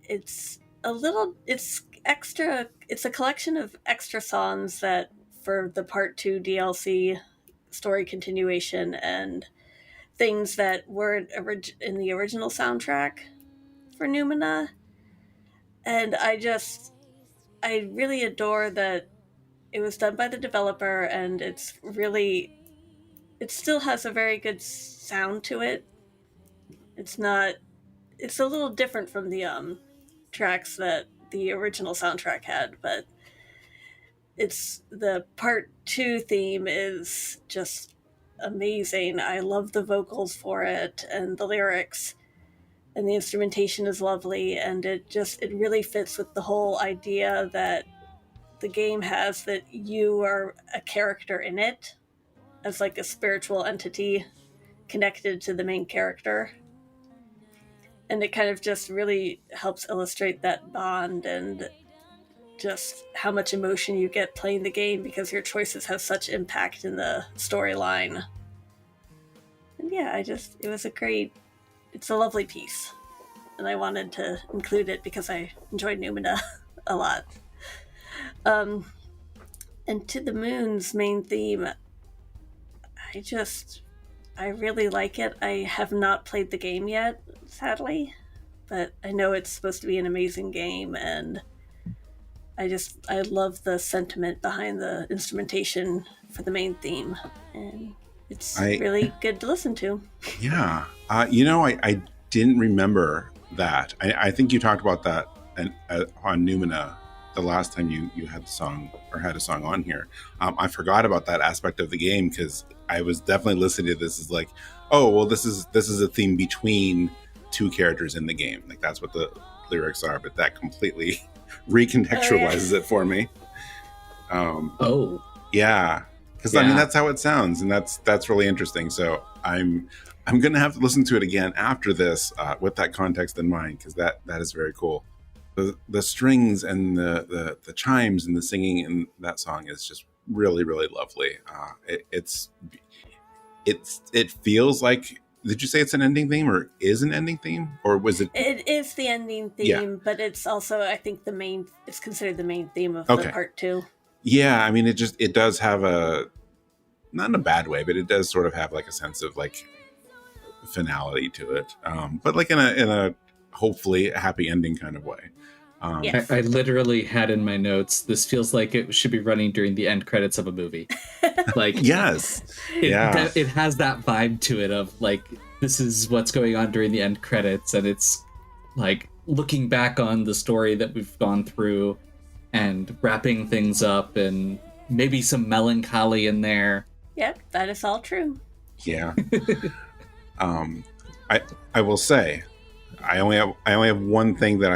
it's it's a collection of extra songs that for the part 2 DLC story continuation and things that weren't in the original soundtrack for Numina. And I really adore that it was done by the developer, and it still has a very good sound to it. It's a little different from the tracks that the original soundtrack had, but it's the part 2 theme is just amazing. I love the vocals for it and the lyrics, and the instrumentation is lovely, and it really fits with the whole idea that the game has, that you are a character in it as like a spiritual entity connected to the main character. And it kind of just really helps illustrate that bond and just how much emotion you get playing the game because your choices have such impact in the storyline. And yeah, it's a lovely piece. And I wanted to include it because I enjoyed Numina a lot. And To the Moon's main theme, I really like it. I have not played the game yet, sadly, but I know it's supposed to be an amazing game, and I love the sentiment behind the instrumentation for the main theme, and it's really good to listen to. Yeah. I didn't remember that. I think you talked about that on Numina the last time you had the song or had a song on here. I forgot about that aspect of the game because I was definitely listening to this as like, oh, well, this is a theme between two characters in the game. Like that's what the lyrics are, but that completely recontextualizes it for me. Yeah. Because I mean, that's how it sounds, and that's really interesting. So I'm gonna have to listen to it again after this with that context in mind, because that is very cool. The strings and the chimes and the singing in that song is just really, really lovely. It feels like, did you say it's an ending theme or is an ending theme, or was it? It is the ending theme, but it's also, I think, it's considered the main theme of the part 2. Yeah, I mean, it does have not in a bad way, but it does sort of have like a sense of like finality to it, but like in a hopefully a happy ending kind of way. Yes. I literally had in my notes, this feels like it should be running during the end credits of a movie. Like, yes, it has that vibe to it of like, this is what's going on during the end credits, and it's like looking back on the story that we've gone through and wrapping things up, and maybe some melancholy in there. Yep, that is all true. Yeah. I will say, I only have one thing that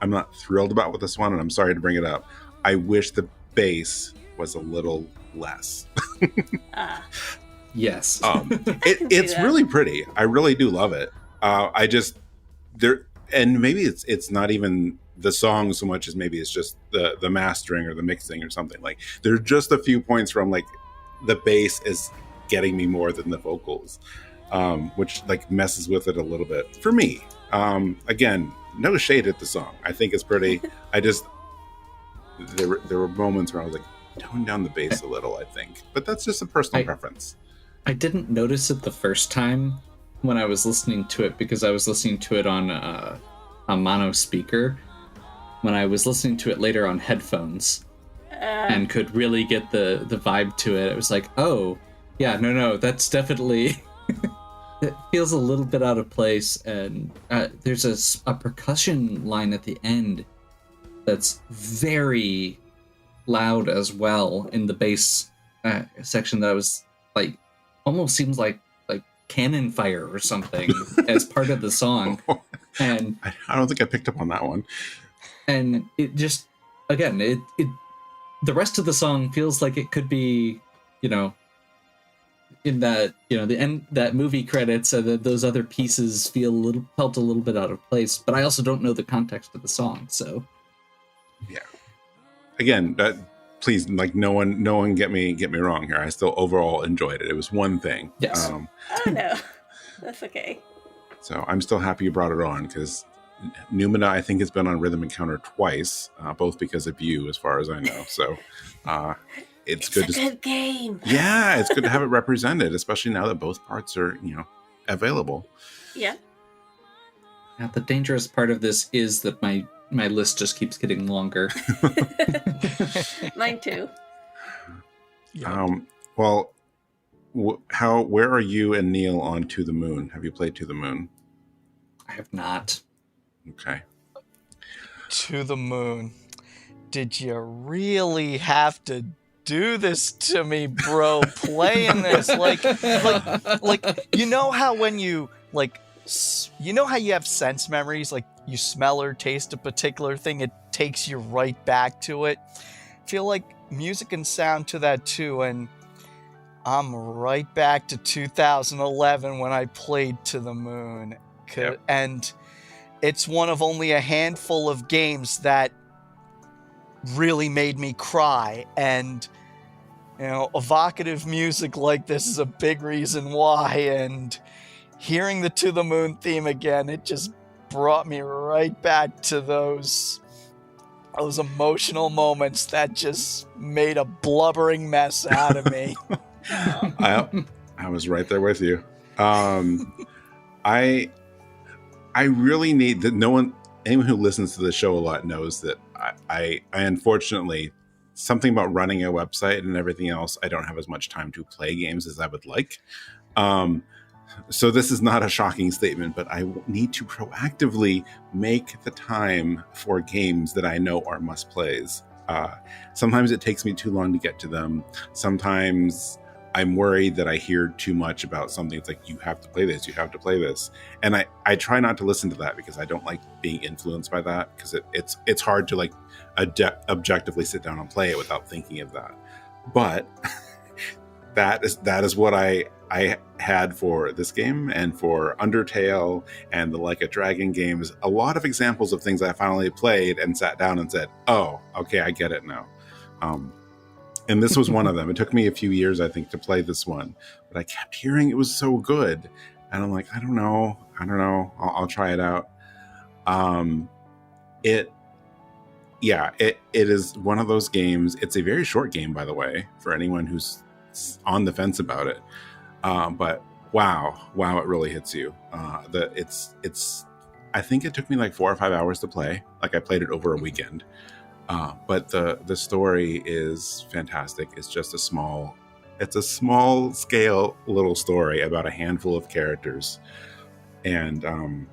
I'm not thrilled about with this one, and I'm sorry to bring it up. I wish the bass was a little less. Yes. It's really pretty. I really do love it. And maybe it's not even the song so much as maybe it's just the mastering or the mixing or something. Like there's just a few points where I'm like, the bass is getting me more than the vocals, which like messes with it a little bit for me. Again, no shade at the song. I think it's pretty. There were moments where I was like, tone down the bass a little, I think, but that's just a personal preference. I didn't notice it the first time when I was listening to it, because I was listening to it on a mono speaker. When I was listening to it later on headphones and could really get the vibe to it, it was like, oh yeah, no, that's definitely it feels a little bit out of place. And there's a percussion line at the end that's very loud as well in the bass section that was like, almost seems like cannon fire or something as part of the song. And I don't think I picked up on that one. And it just, again, it the rest of the song feels like it could be, in that, the end, that movie credits, and those other pieces felt a little bit out of place. But I also don't know the context of the song, so yeah. Again, please, like, no one get me wrong here. I still overall enjoyed it. It was one thing. Yes. Oh no. That's okay. So I'm still happy you brought it on, because Numina, I think, has been on Rhythm Encounter twice, both because of you, as far as I know. So it's good. It's a good game. Yeah, it's good to have it represented, especially now that both parts are, available. Yeah. Now, the dangerous part of this is that my list just keeps getting longer. Mine too. Well, where are you and Neal on To the Moon? Have you played To the Moon? I have not. Okay. To the Moon. Did you really have to do this to me, bro? Playing this like you know how when you how you have sense memories, like you smell or taste a particular thing, it takes you right back to it. I feel like music and sound to that too, and I'm right back to 2011 when I played To the Moon. Yep. And it's one of only a handful of games that really made me cry, and evocative music like this is a big reason why. And hearing the To the Moon theme again, it just brought me right back to those emotional moments that just made a blubbering mess out of me. I was right there with you. I really need that. Anyone who listens to the show a lot knows that I unfortunately, something about running a website and everything else, I don't have as much time to play games as I would like. So this is not a shocking statement, but I need to proactively make the time for games that I know are must-plays. Sometimes it takes me too long to get to them. Sometimes I'm worried that I hear too much about something. It's like, you have to play this, you have to play this. And I try not to listen to that, because I don't like being influenced by that, because it's hard to objectively sit down and play it without thinking of that. But that is what I had for this game and for Undertale and the Like a Dragon games. A lot of examples of things I finally played and sat down and said, oh, okay, I get it now. And this was one of them. It took me a few years, I think, to play this one, but I kept hearing it was so good. And I'm like, I don't know. I'll try it out. It is one of those games. It's a very short game, by the way, for anyone who's on the fence about it. But wow, it really hits you. I think it took me like 4 or 5 hours to play. Like, I played it over a weekend. But the story is fantastic. It's just a small scale little story about a handful of characters. And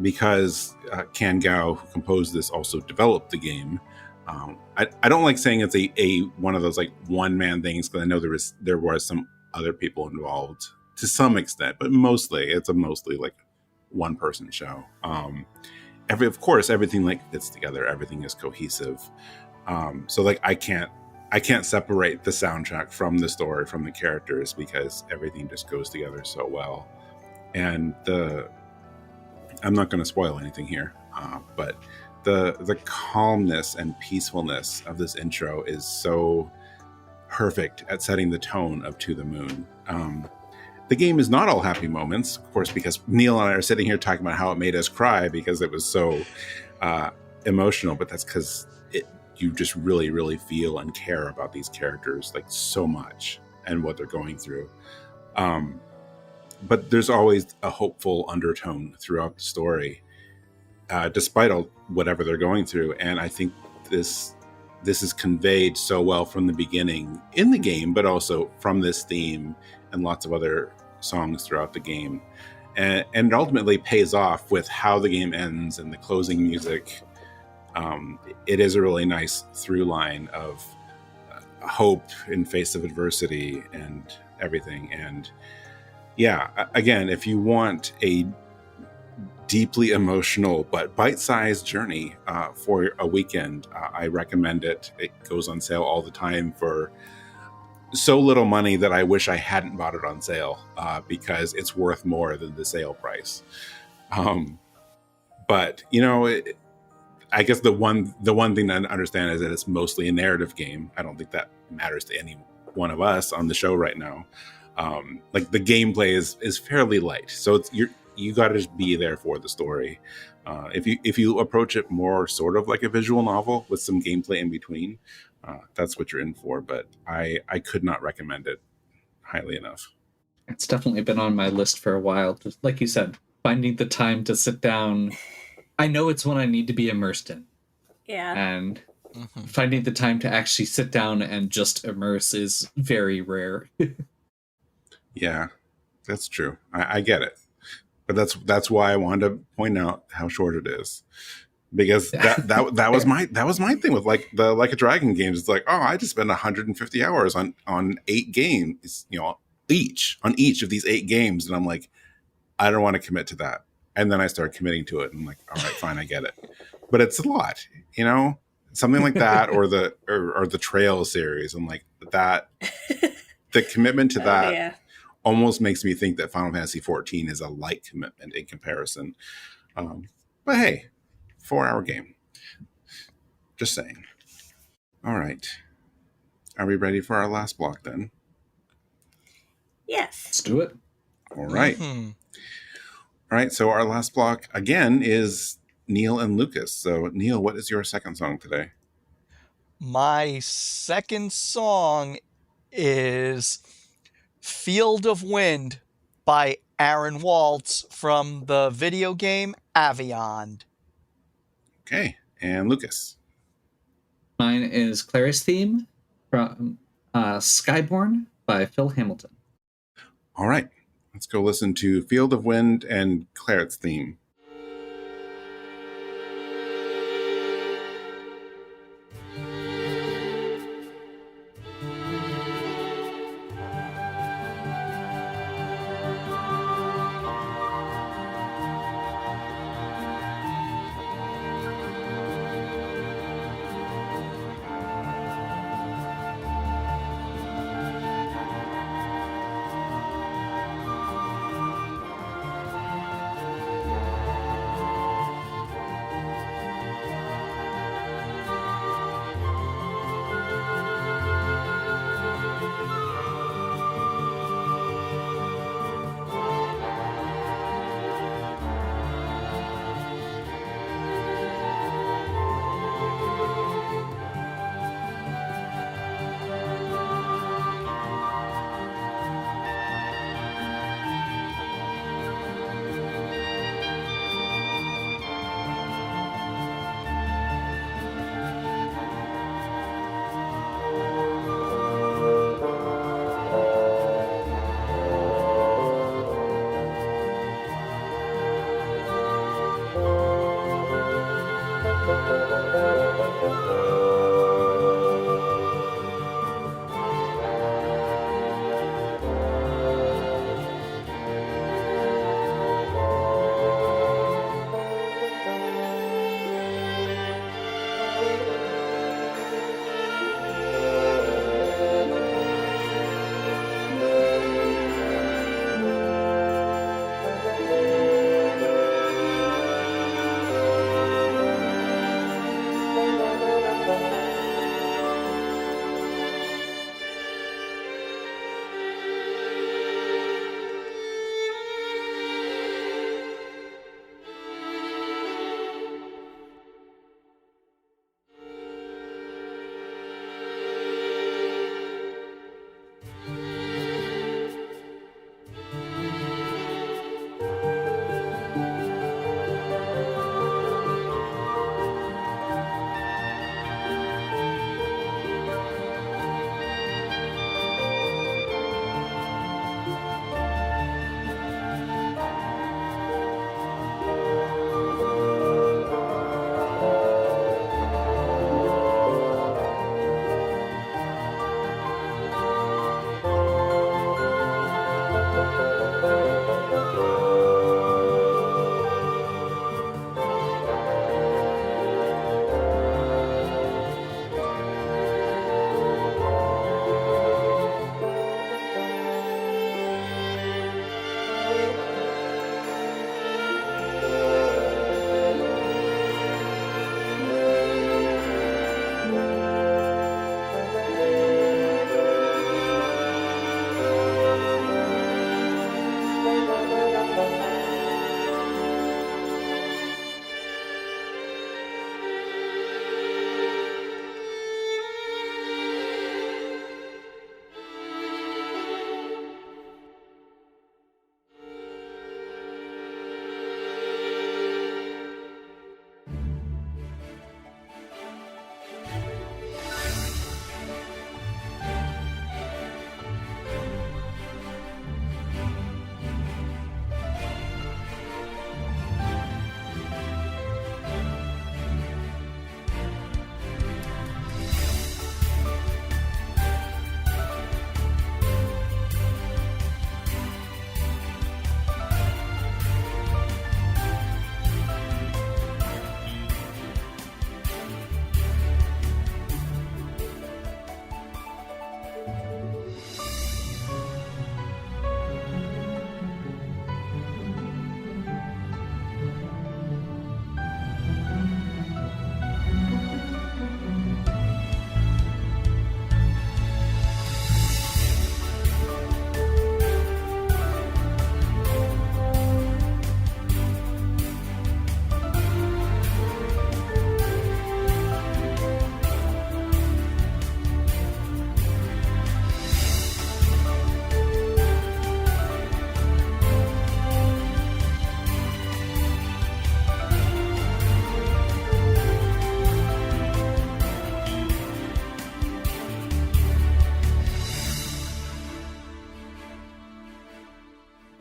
because Can Gao, who composed this, also developed the game, I don't like saying it's a one of those like one-man things, because I know there was some other people involved to some extent, but it's a mostly like one-person show. Of course, everything like fits together. Everything is cohesive. So like I can't separate the soundtrack from the story, from the characters, because everything just goes together so well. And I'm not going to spoil anything here, but the calmness and peacefulness of this intro is so perfect at setting the tone of To the Moon. The game is not all happy moments, of course, because Neal and I are sitting here talking about how it made us cry because it was so emotional, but that's because you just really, really feel and care about these characters like so much and what they're going through. But there's always a hopeful undertone throughout the story, despite whatever they're going through. And I think this is conveyed so well from the beginning in the game, but also from this theme and lots of other songs throughout the game. And it ultimately pays off with how the game ends and the closing music. It is a really nice through line of hope in face of adversity and everything. And yeah, again, if you want a deeply emotional but bite-sized journey for a weekend, I recommend it. It goes on sale all the time for so little money that I wish I hadn't bought it on sale, because it's worth more than the sale price. But I guess the one thing to understand is that it's mostly a narrative game. I don't think that matters to any one of us on the show right now. like the gameplay is fairly light, so you got to just be there for the story. If you approach it more sort of like a visual novel with some gameplay in between, that's what you're in for. But I could not recommend it highly enough. It's definitely been on my list for a while. Just like you said, finding the time to sit down. I know it's one I need to be immersed in. Yeah. And finding the time to actually sit down and just immerse is very rare. Yeah, that's true. I get it. But that's why I wanted to point out how short it is. Because that was my thing with like a Dragon games. It's like, oh, I just spent 150 hours on 8 games, on each of these 8 games, and I'm like, I don't want to commit to that. And then I start committing to it, and I'm like, all right, fine, I get it. But it's a lot, something like that, or the Trail series, and like that. The commitment to that almost makes me think that Final Fantasy XIV is a light commitment in comparison. But hey, 4-hour game. Just saying. All right. Are we ready for our last block then? Yes. Let's do it. All right. All right. So our last block again is Neal and Lucas. So Neal, what is your second song today? My second song is Field of Wind by Aaron Walz from the video game Aveyond. Okay. And Lucas? Mine is Claire's theme from Skyborn by Phil Hamilton. All right. Let's go listen to Field of Wind and Claret's theme.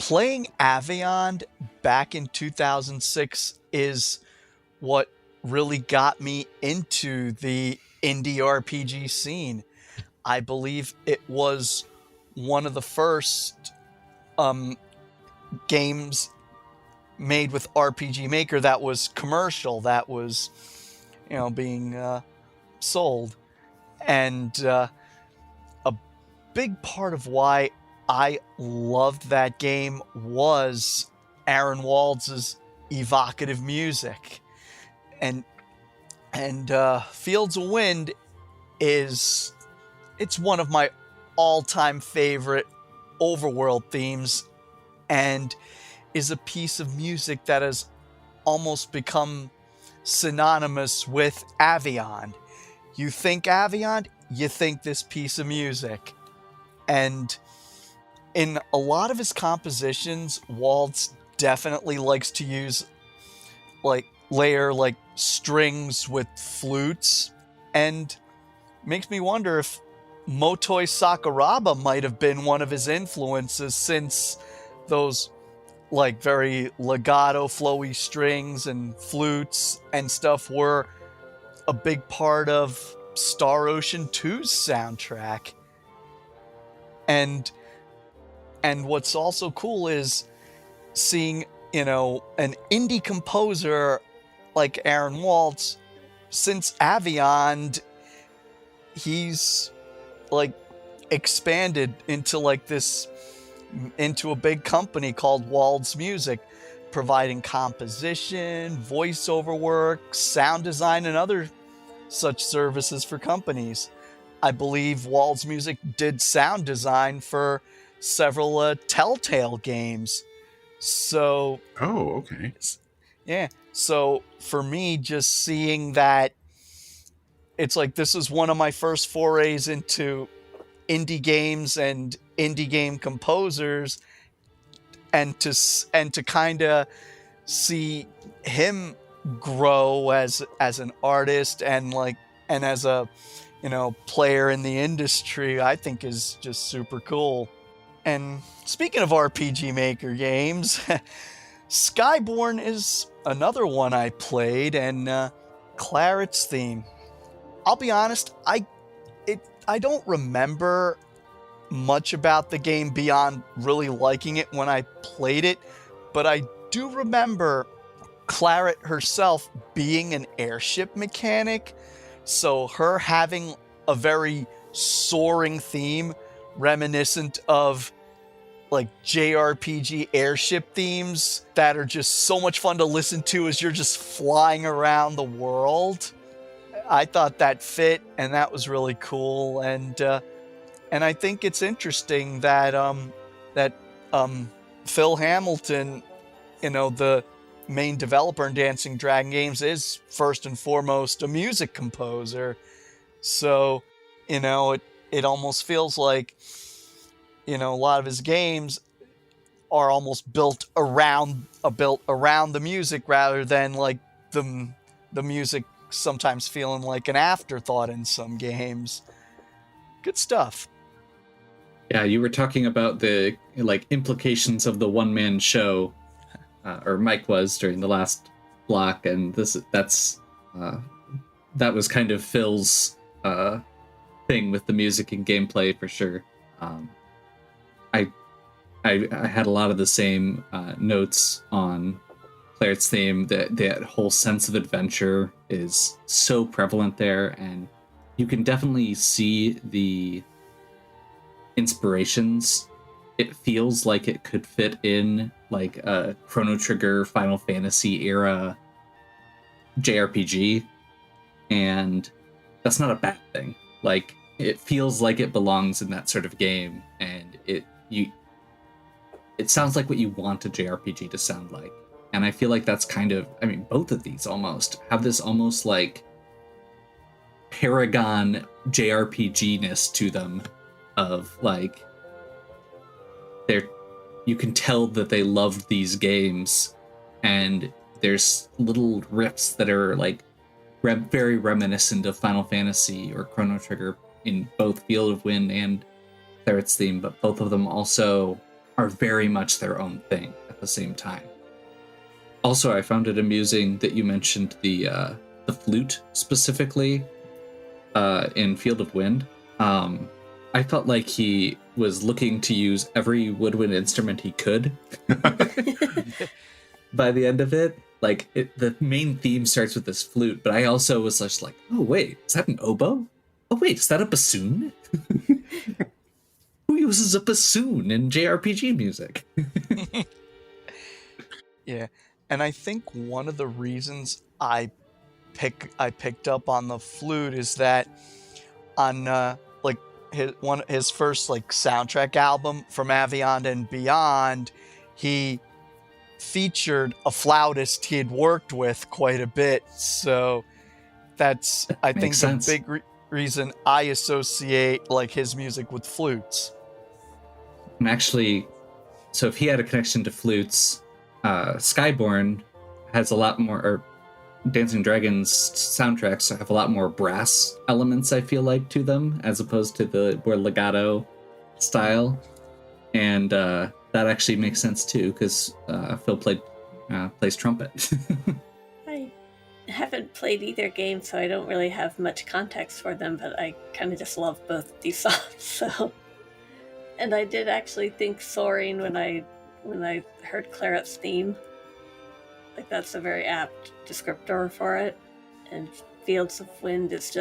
playing Aveyond back in 2006 is what really got me into the indie RPG scene. I believe it was one of the first games made with RPG Maker that was commercial, that was, being sold. And a big part of why I loved that game was Aaron Walz's evocative music. And Fields of Wind it's one of my all-time favorite overworld themes, and is a piece of music that has almost become synonymous with Aveyond. You think Aveyond, you think this piece of music. And in a lot of his compositions, Walz definitely likes to use layer strings with flutes, and makes me wonder if Motoi Sakuraba might have been one of his influences, since those very legato flowy strings and flutes and stuff were a big part of Star Ocean 2's soundtrack. And what's also cool is seeing, an indie composer like Aaron Walz. Since Aveyond, he's expanded into into a big company called Walz Music, providing composition, voiceover work, sound design, and other such services for companies. I believe Walz Music did sound design for several Telltale games. So, oh, okay. Yeah. So for me, just seeing that, it's this is one of my first forays into indie games and indie game composers, and to kind of see him grow as an artist and as a player in the industry, I think is just super cool. And speaking of RPG Maker games, Skyborn is another one I played, and Claret's theme. I'll be honest, I don't remember much about the game beyond really liking it when I played it, but I do remember Claret herself being an airship mechanic, so her having a very soaring theme reminiscent of JRPG airship themes that are just so much fun to listen to as you're just flying around the world. I thought that fit, and that was really cool. And I think it's interesting that Phil Hamilton, the main developer in Dancing Dragon Games, is first and foremost a music composer. So, it almost feels like, a lot of his games are almost built around the music, rather than the music sometimes feeling like an afterthought in some games. Good stuff. Yeah, you were talking about the implications of the one-man show, or Mike was during the last block, and that was kind of Phil's thing with the music and gameplay for sure. I had a lot of the same notes on Claret's theme. That whole sense of adventure is so prevalent there, and you can definitely see the inspirations. It feels like it could fit in a Chrono Trigger, Final Fantasy era JRPG, and that's not a bad thing. It feels like it belongs in that sort of game, and it sounds like what you want a JRPG to sound like. And I feel like that's both of these almost have this almost Paragon JRPG-ness to them, of you can tell that they loved these games, and there's little riffs that are very reminiscent of Final Fantasy or Chrono Trigger in both Field of Wind and Claret's theme, but both of them also are very much their own thing at the same time. Also, I found it amusing that you mentioned the flute specifically in Field of Wind. I felt like he was looking to use every woodwind instrument he could by the end of it. Like, the main theme starts with this flute, but I also was just like, oh, wait, is that an oboe? Oh, wait, is that a bassoon? Who uses a bassoon in JRPG music? Yeah, and I think one of the reasons I picked up on the flute is that on his first like soundtrack album from Aveyond and Beyond, he featured a flautist he had worked with quite a bit. So that's I think sense. the big reason I associate like his music with flutes. And actually, so if he had a connection to flutes, Skyborn has a lot more, or Dancing Dragons soundtracks have a lot more brass elements, I feel like, to them, as opposed to the more legato style. And that actually makes sense too, because Phil plays trumpet. I haven't played either game, so I don't really have much context for them, but I kind of just love both of these songs. So, and I did actually think Soaring when I heard Claret's theme. Like, that's a very apt descriptor for it. And Fields of Wind is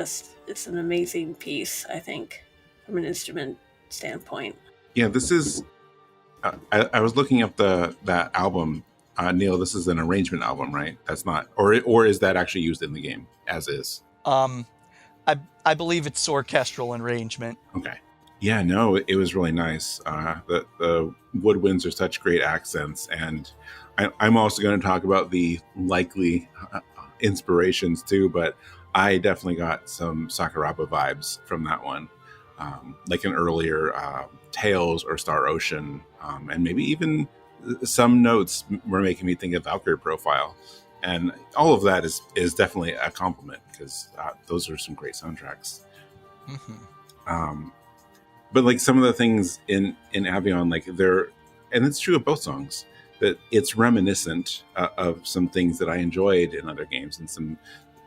it's an amazing piece, I think, from an instrument standpoint. Yeah, this is. I was looking up that album, Neal. This is an arrangement album, right? That's not, or is that actually used in the game as is? I believe it's orchestral arrangement. Okay. Yeah, no, it was really nice. The woodwinds are such great accents, and I'm also going to talk about the likely inspirations too, but I definitely got some Sakuraba vibes from that one, like an earlier Tales or Star Ocean, and maybe even some notes were making me think of Valkyrie Profile, and all of that is definitely a compliment, because those are some great soundtracks. Mm-hmm. But like some of the things in Aveyond, like and it's true of both songs, that it's reminiscent of some things that I enjoyed in other games, and some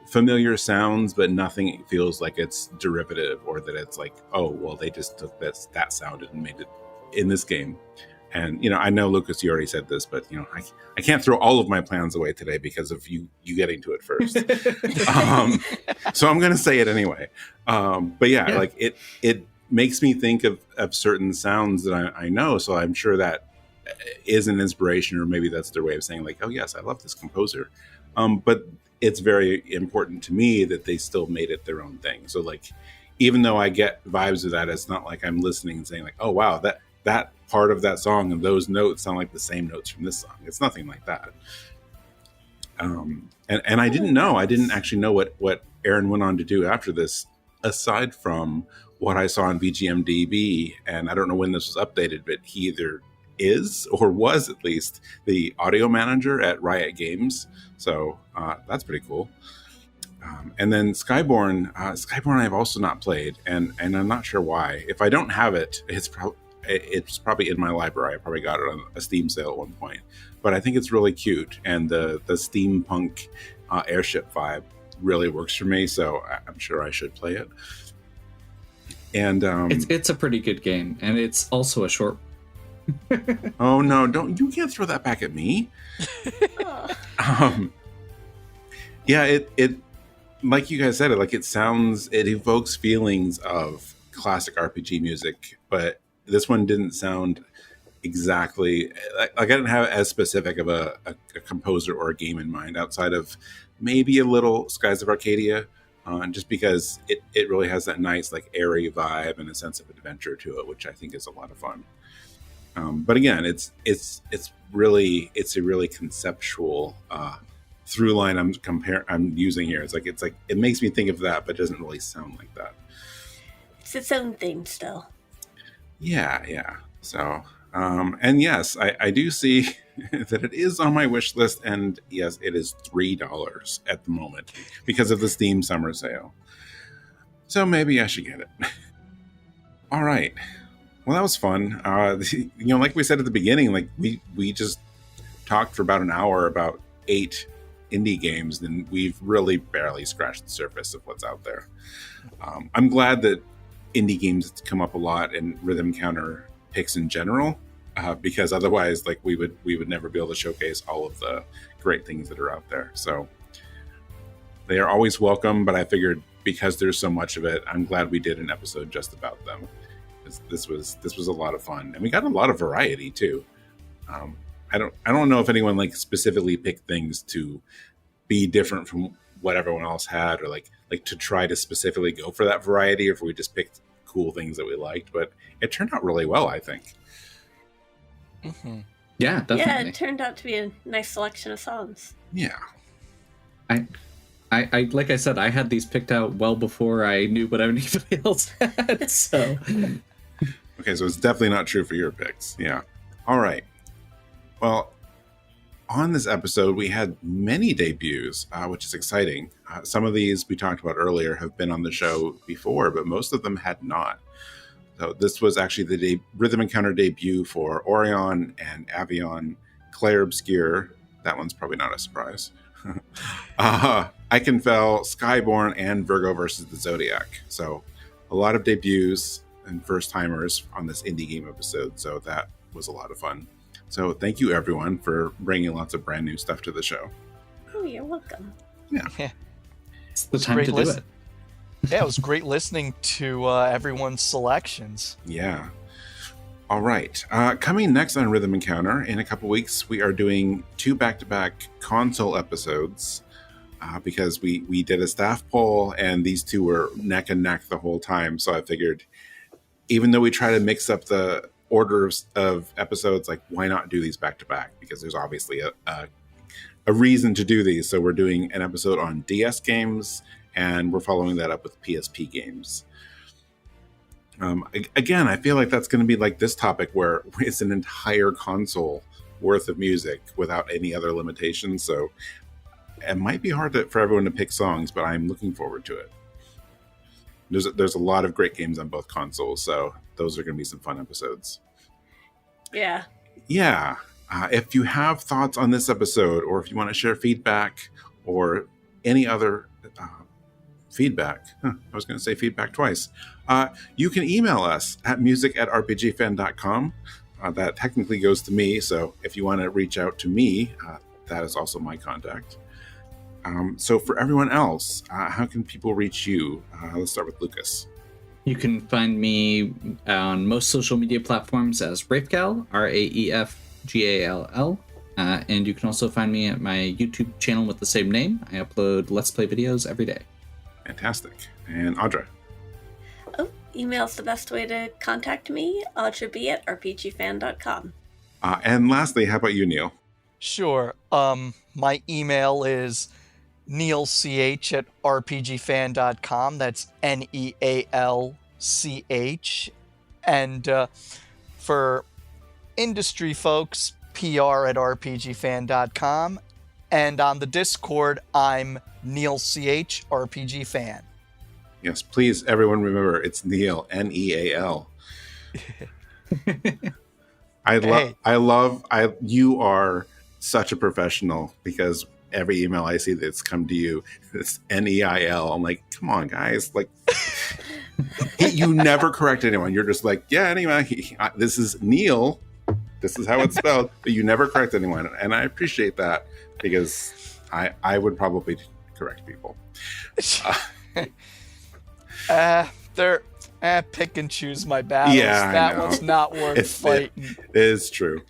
familiar sounds, but nothing feels like it's derivative, or that it's like, oh, well, they just took that sound and made it in this game. And, I know, Lucas, you already said this, but, I can't throw all of my plans away today because of you getting to it first. So I'm going to say it anyway. But yeah, like it makes me think of certain sounds that I know. So I'm sure that is an inspiration, or maybe that's their way of saying like, oh yes, I love this composer. But it's very important to me that they still made it their own thing. So like, even though I get vibes of that, it's not like I'm listening and saying like, oh wow, that part of that song and those notes sound like the same notes from this song. It's nothing like that. And I didn't actually know what Aaron went on to do after this, aside from what I saw on VGMDB. And I don't know when this was updated, but he either is, or was at least, the audio manager at Riot Games. So that's pretty cool. And then Skyborn I've also not played, and I'm not sure why. If I don't have it, it's probably in my library. I probably got it on a Steam sale at one point. But I think it's really cute, and the steampunk airship vibe really works for me, so I'm sure I should play it. And it's a pretty good game, and it's also a short. Oh no! You can't throw that back at me. Yeah, it like you guys said, it evokes feelings of classic RPG music, but this one didn't sound exactly like I didn't have as specific of a composer or a game in mind, outside of maybe a little Skies of Arcadia, just because it really has that nice like airy vibe and a sense of adventure to it, which I think is a lot of fun. But again, it's a really conceptual through line I'm using here. It's like it makes me think of that, but it doesn't really sound like that. It's its own thing still. Yeah. So, and yes, I do see that it is on my wish list, and yes, it is $3 at the moment because of the Steam summer sale. So maybe I should get it. All right. Well, that was fun. Like we said at the beginning, like we just talked for about an hour about 8 indie games, and we've really barely scratched the surface of what's out there. I'm glad that indie games come up a lot in Rhythm Counter picks in general, because otherwise, like we would never be able to showcase all of the great things that are out there. So they are always welcome, but I figured because there's so much of it, I'm glad we did an episode just about them. This was a lot of fun, and we got a lot of variety too. I don't know if anyone like specifically picked things to be different from what everyone else had, or like to try to specifically go for that variety, or if we just picked cool things that we liked. But it turned out really well, I think. Mm-hmm. Yeah, definitely. Yeah, it turned out to be a nice selection of songs. Yeah. I like I said, I had these picked out well before I knew what anybody else had. So Okay, so it's definitely not true for your picks. Yeah. All right. Well, on this episode, we had many debuts, which is exciting. Some of these we talked about earlier have been on the show before, but most of them had not. So this was actually the Rhythm Encounter debut for Aurion and Aveyond, Clair-Obscur. That one's probably not a surprise. Ikenfell, Skyborn, and Virgo versus the Zodiac. So a lot of debuts and first-timers on this indie game episode. So that was a lot of fun. So thank you, everyone, for bringing lots of brand new stuff to the show. Oh, you're welcome. Yeah. it's the time to do it. Yeah, it was great listening to everyone's selections. Yeah. All right. Coming next on Rhythm Encounter, in a couple weeks, we are doing 2 back-to-back console episodes because we did a staff poll, and these two were neck and neck the whole time. So I figured, even though we try to mix up the orders of episodes, like, why not do these back-to-back? Because there's obviously a reason to do these. So we're doing an episode on DS games, and we're following that up with PSP games. Again, I feel like that's going to be like this topic where it's an entire console worth of music without any other limitations. So it might be hard for everyone to pick songs, but I'm looking forward to it. There's a lot of great games on both consoles, so those are going to be some fun episodes. Yeah. Yeah. If you have thoughts on this episode, or if you want to share feedback or any other feedback, I was going to say feedback twice, you can email us at music@rpgfan.com. That technically goes to me, so if you want to reach out to me, that is also my contact. So for everyone else, how can people reach you? Let's start with Lucas. You can find me on most social media platforms as Raefgal, Raefgall. And you can also find me at my YouTube channel with the same name. I upload Let's Play videos every day. Fantastic. And Audra. Oh, email's the best way to contact me. audrab@rpgfan.com. And lastly, how about you, Neal? Sure. My email is nealch@rpgfan.com. That's NEALCH. And for industry folks, PR@rpgfan.com. And on the Discord, I'm NealCH RPG Fan. Yes, please, everyone remember, it's Neal, Neal. You are such a professional, because every email I see that's come to you, it's Neil. I'm like, come on, guys. Like, you never correct anyone. You're just like, yeah, anyway, this is Neal. This is how it's spelled. But you never correct anyone. And I appreciate that, because I would probably correct people. They're pick and choose my battles. Yeah, that one's not worth fighting. It is true.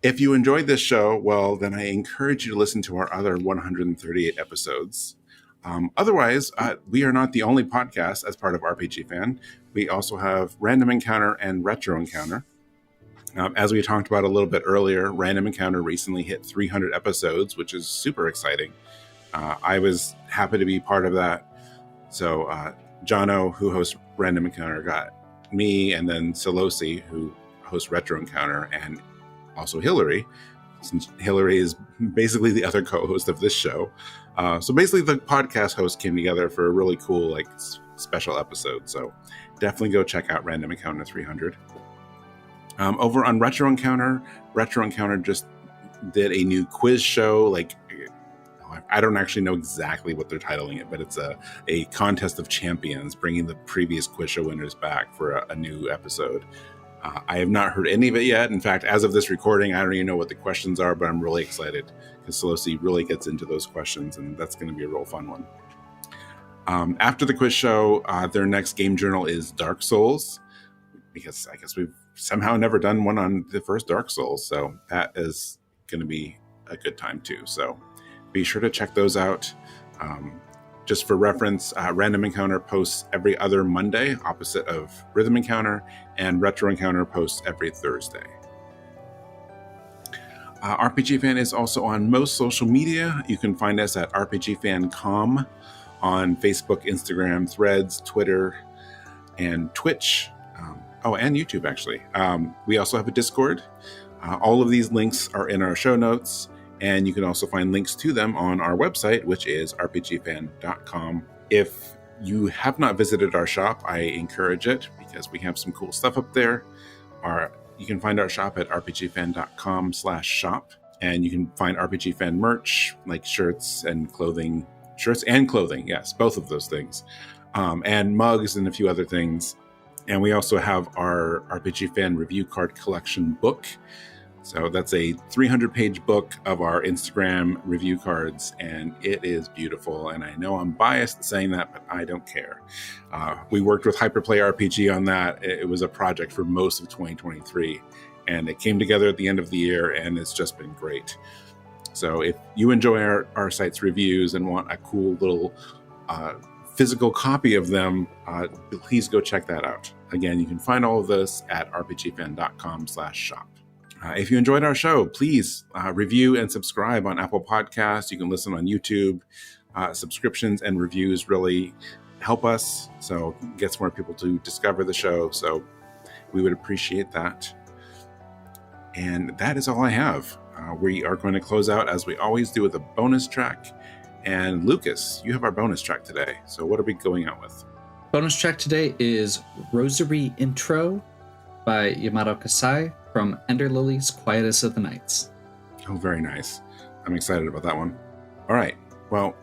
If you enjoyed this show, well, then I encourage you to listen to our other 138 episodes. Otherwise, we are not the only podcast as part of RPG Fan. We also have Random Encounter and Retro Encounter. As we talked about a little bit earlier, Random Encounter recently hit 300 episodes, which is super exciting. I was happy to be part of that. So Jono, who hosts Random Encounter, got me, and then Solosi, who hosts Retro Encounter, and also Hillary, since Hillary is basically the other co-host of this show. So basically the podcast hosts came together for a really cool, like, special episode. So definitely go check out Random Encounter 300. Over on Retro Encounter just did a new quiz show. Like, I don't actually know exactly what they're titling it, but it's a contest of champions, bringing the previous quiz show winners back for a new episode. I have not heard any of it yet. In fact, as of this recording, I don't even know what the questions are, but I'm really excited because Solosi really gets into those questions, and that's going to be a real fun one. After the quiz show, their next game journal is Dark Souls, because I guess we've somehow never done one on the first Dark Souls, so that is going to be a good time too. So be sure to check those out. Just for reference, Random Encounter posts every other Monday, opposite of Rhythm Encounter, and Retro Encounter posts every Thursday. RPG Fan is also on most social media. You can find us at RPGFan.com on Facebook, Instagram, Threads, Twitter, and Twitch. And YouTube, actually. We also have a Discord. All of these links are in our show notes, and you can also find links to them on our website, which is rpgfan.com. If you have not visited our shop, I encourage it because we have some cool stuff up there. You can find our shop at rpgfan.com/shop, and you can find RPG Fan merch like shirts and clothing. Yes, both of those things, and mugs and a few other things. And we also have our RPG Fan review card collection book. So that's a 300-page book of our Instagram review cards, and it is beautiful. And I know I'm biased saying that, but I don't care. We worked with Hyperplay RPG on that. It was a project for most of 2023, and it came together at the end of the year, and it's just been great. So if you enjoy our site's reviews and want a cool little physical copy of them, please go check that out. Again, you can find all of this at rpgfan.com/shop. If you enjoyed our show, please review and subscribe on Apple Podcasts. You can listen on YouTube. Subscriptions and reviews really help us, so it gets more people to discover the show. So we would appreciate that. And that is all I have. We are going to close out, as we always do, with a bonus track. And Lucas, you have our bonus track today. So what are we going out with? Bonus track today is Rosary Intro by Yamato Kasai from Ender Lily's Quietest of the Nights. Oh, very nice. I'm excited about that one. All right. Well,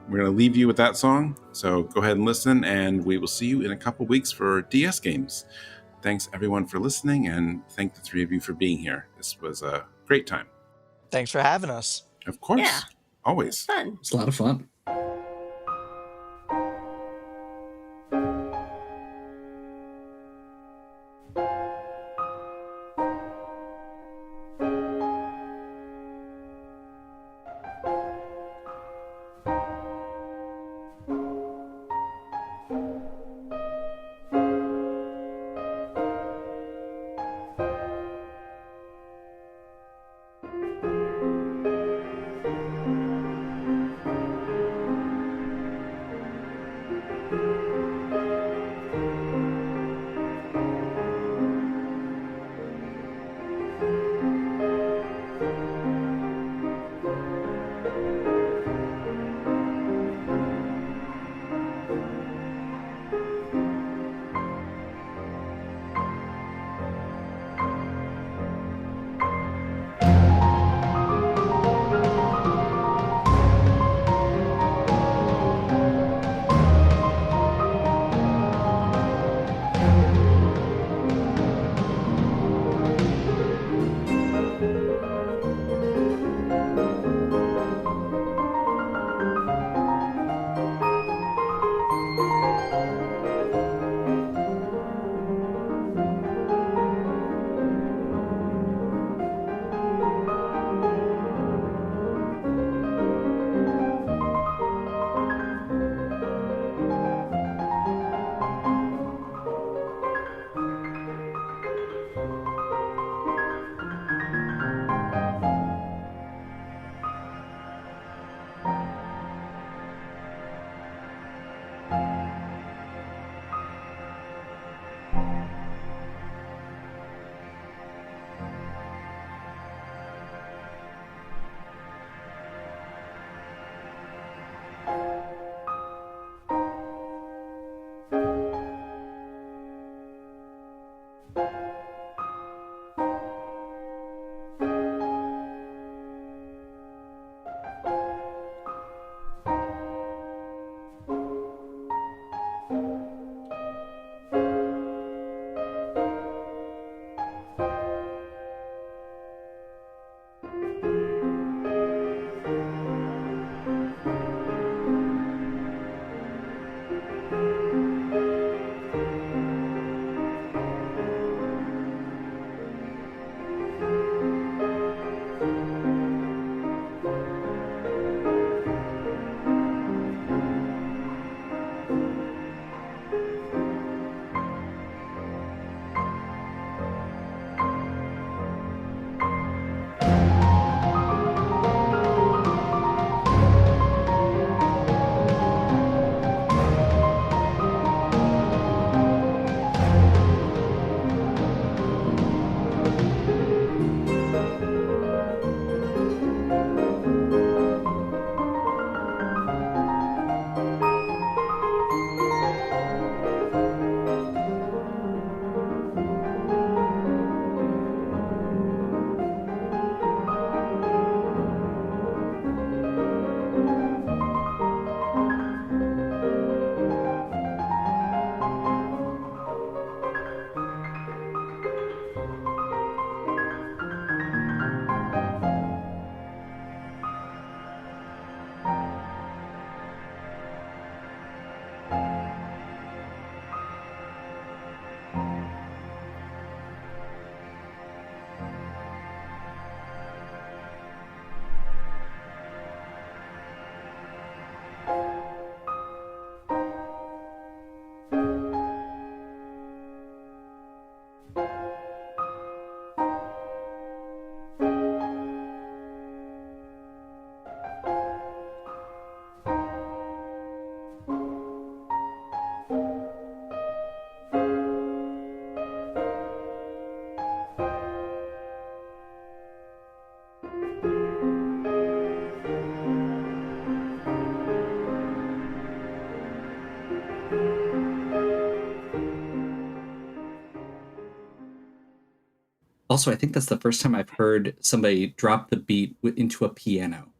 we're going to leave you with that song. So go ahead and listen, and we will see you in a couple weeks for DS games. Thanks, everyone, for listening, and thank the three of you for being here. This was a great time. Thanks for having us. Of course. Yeah. Always. Fun. It's a lot of fun. Also, I think that's the first time I've heard somebody drop the beat into a piano.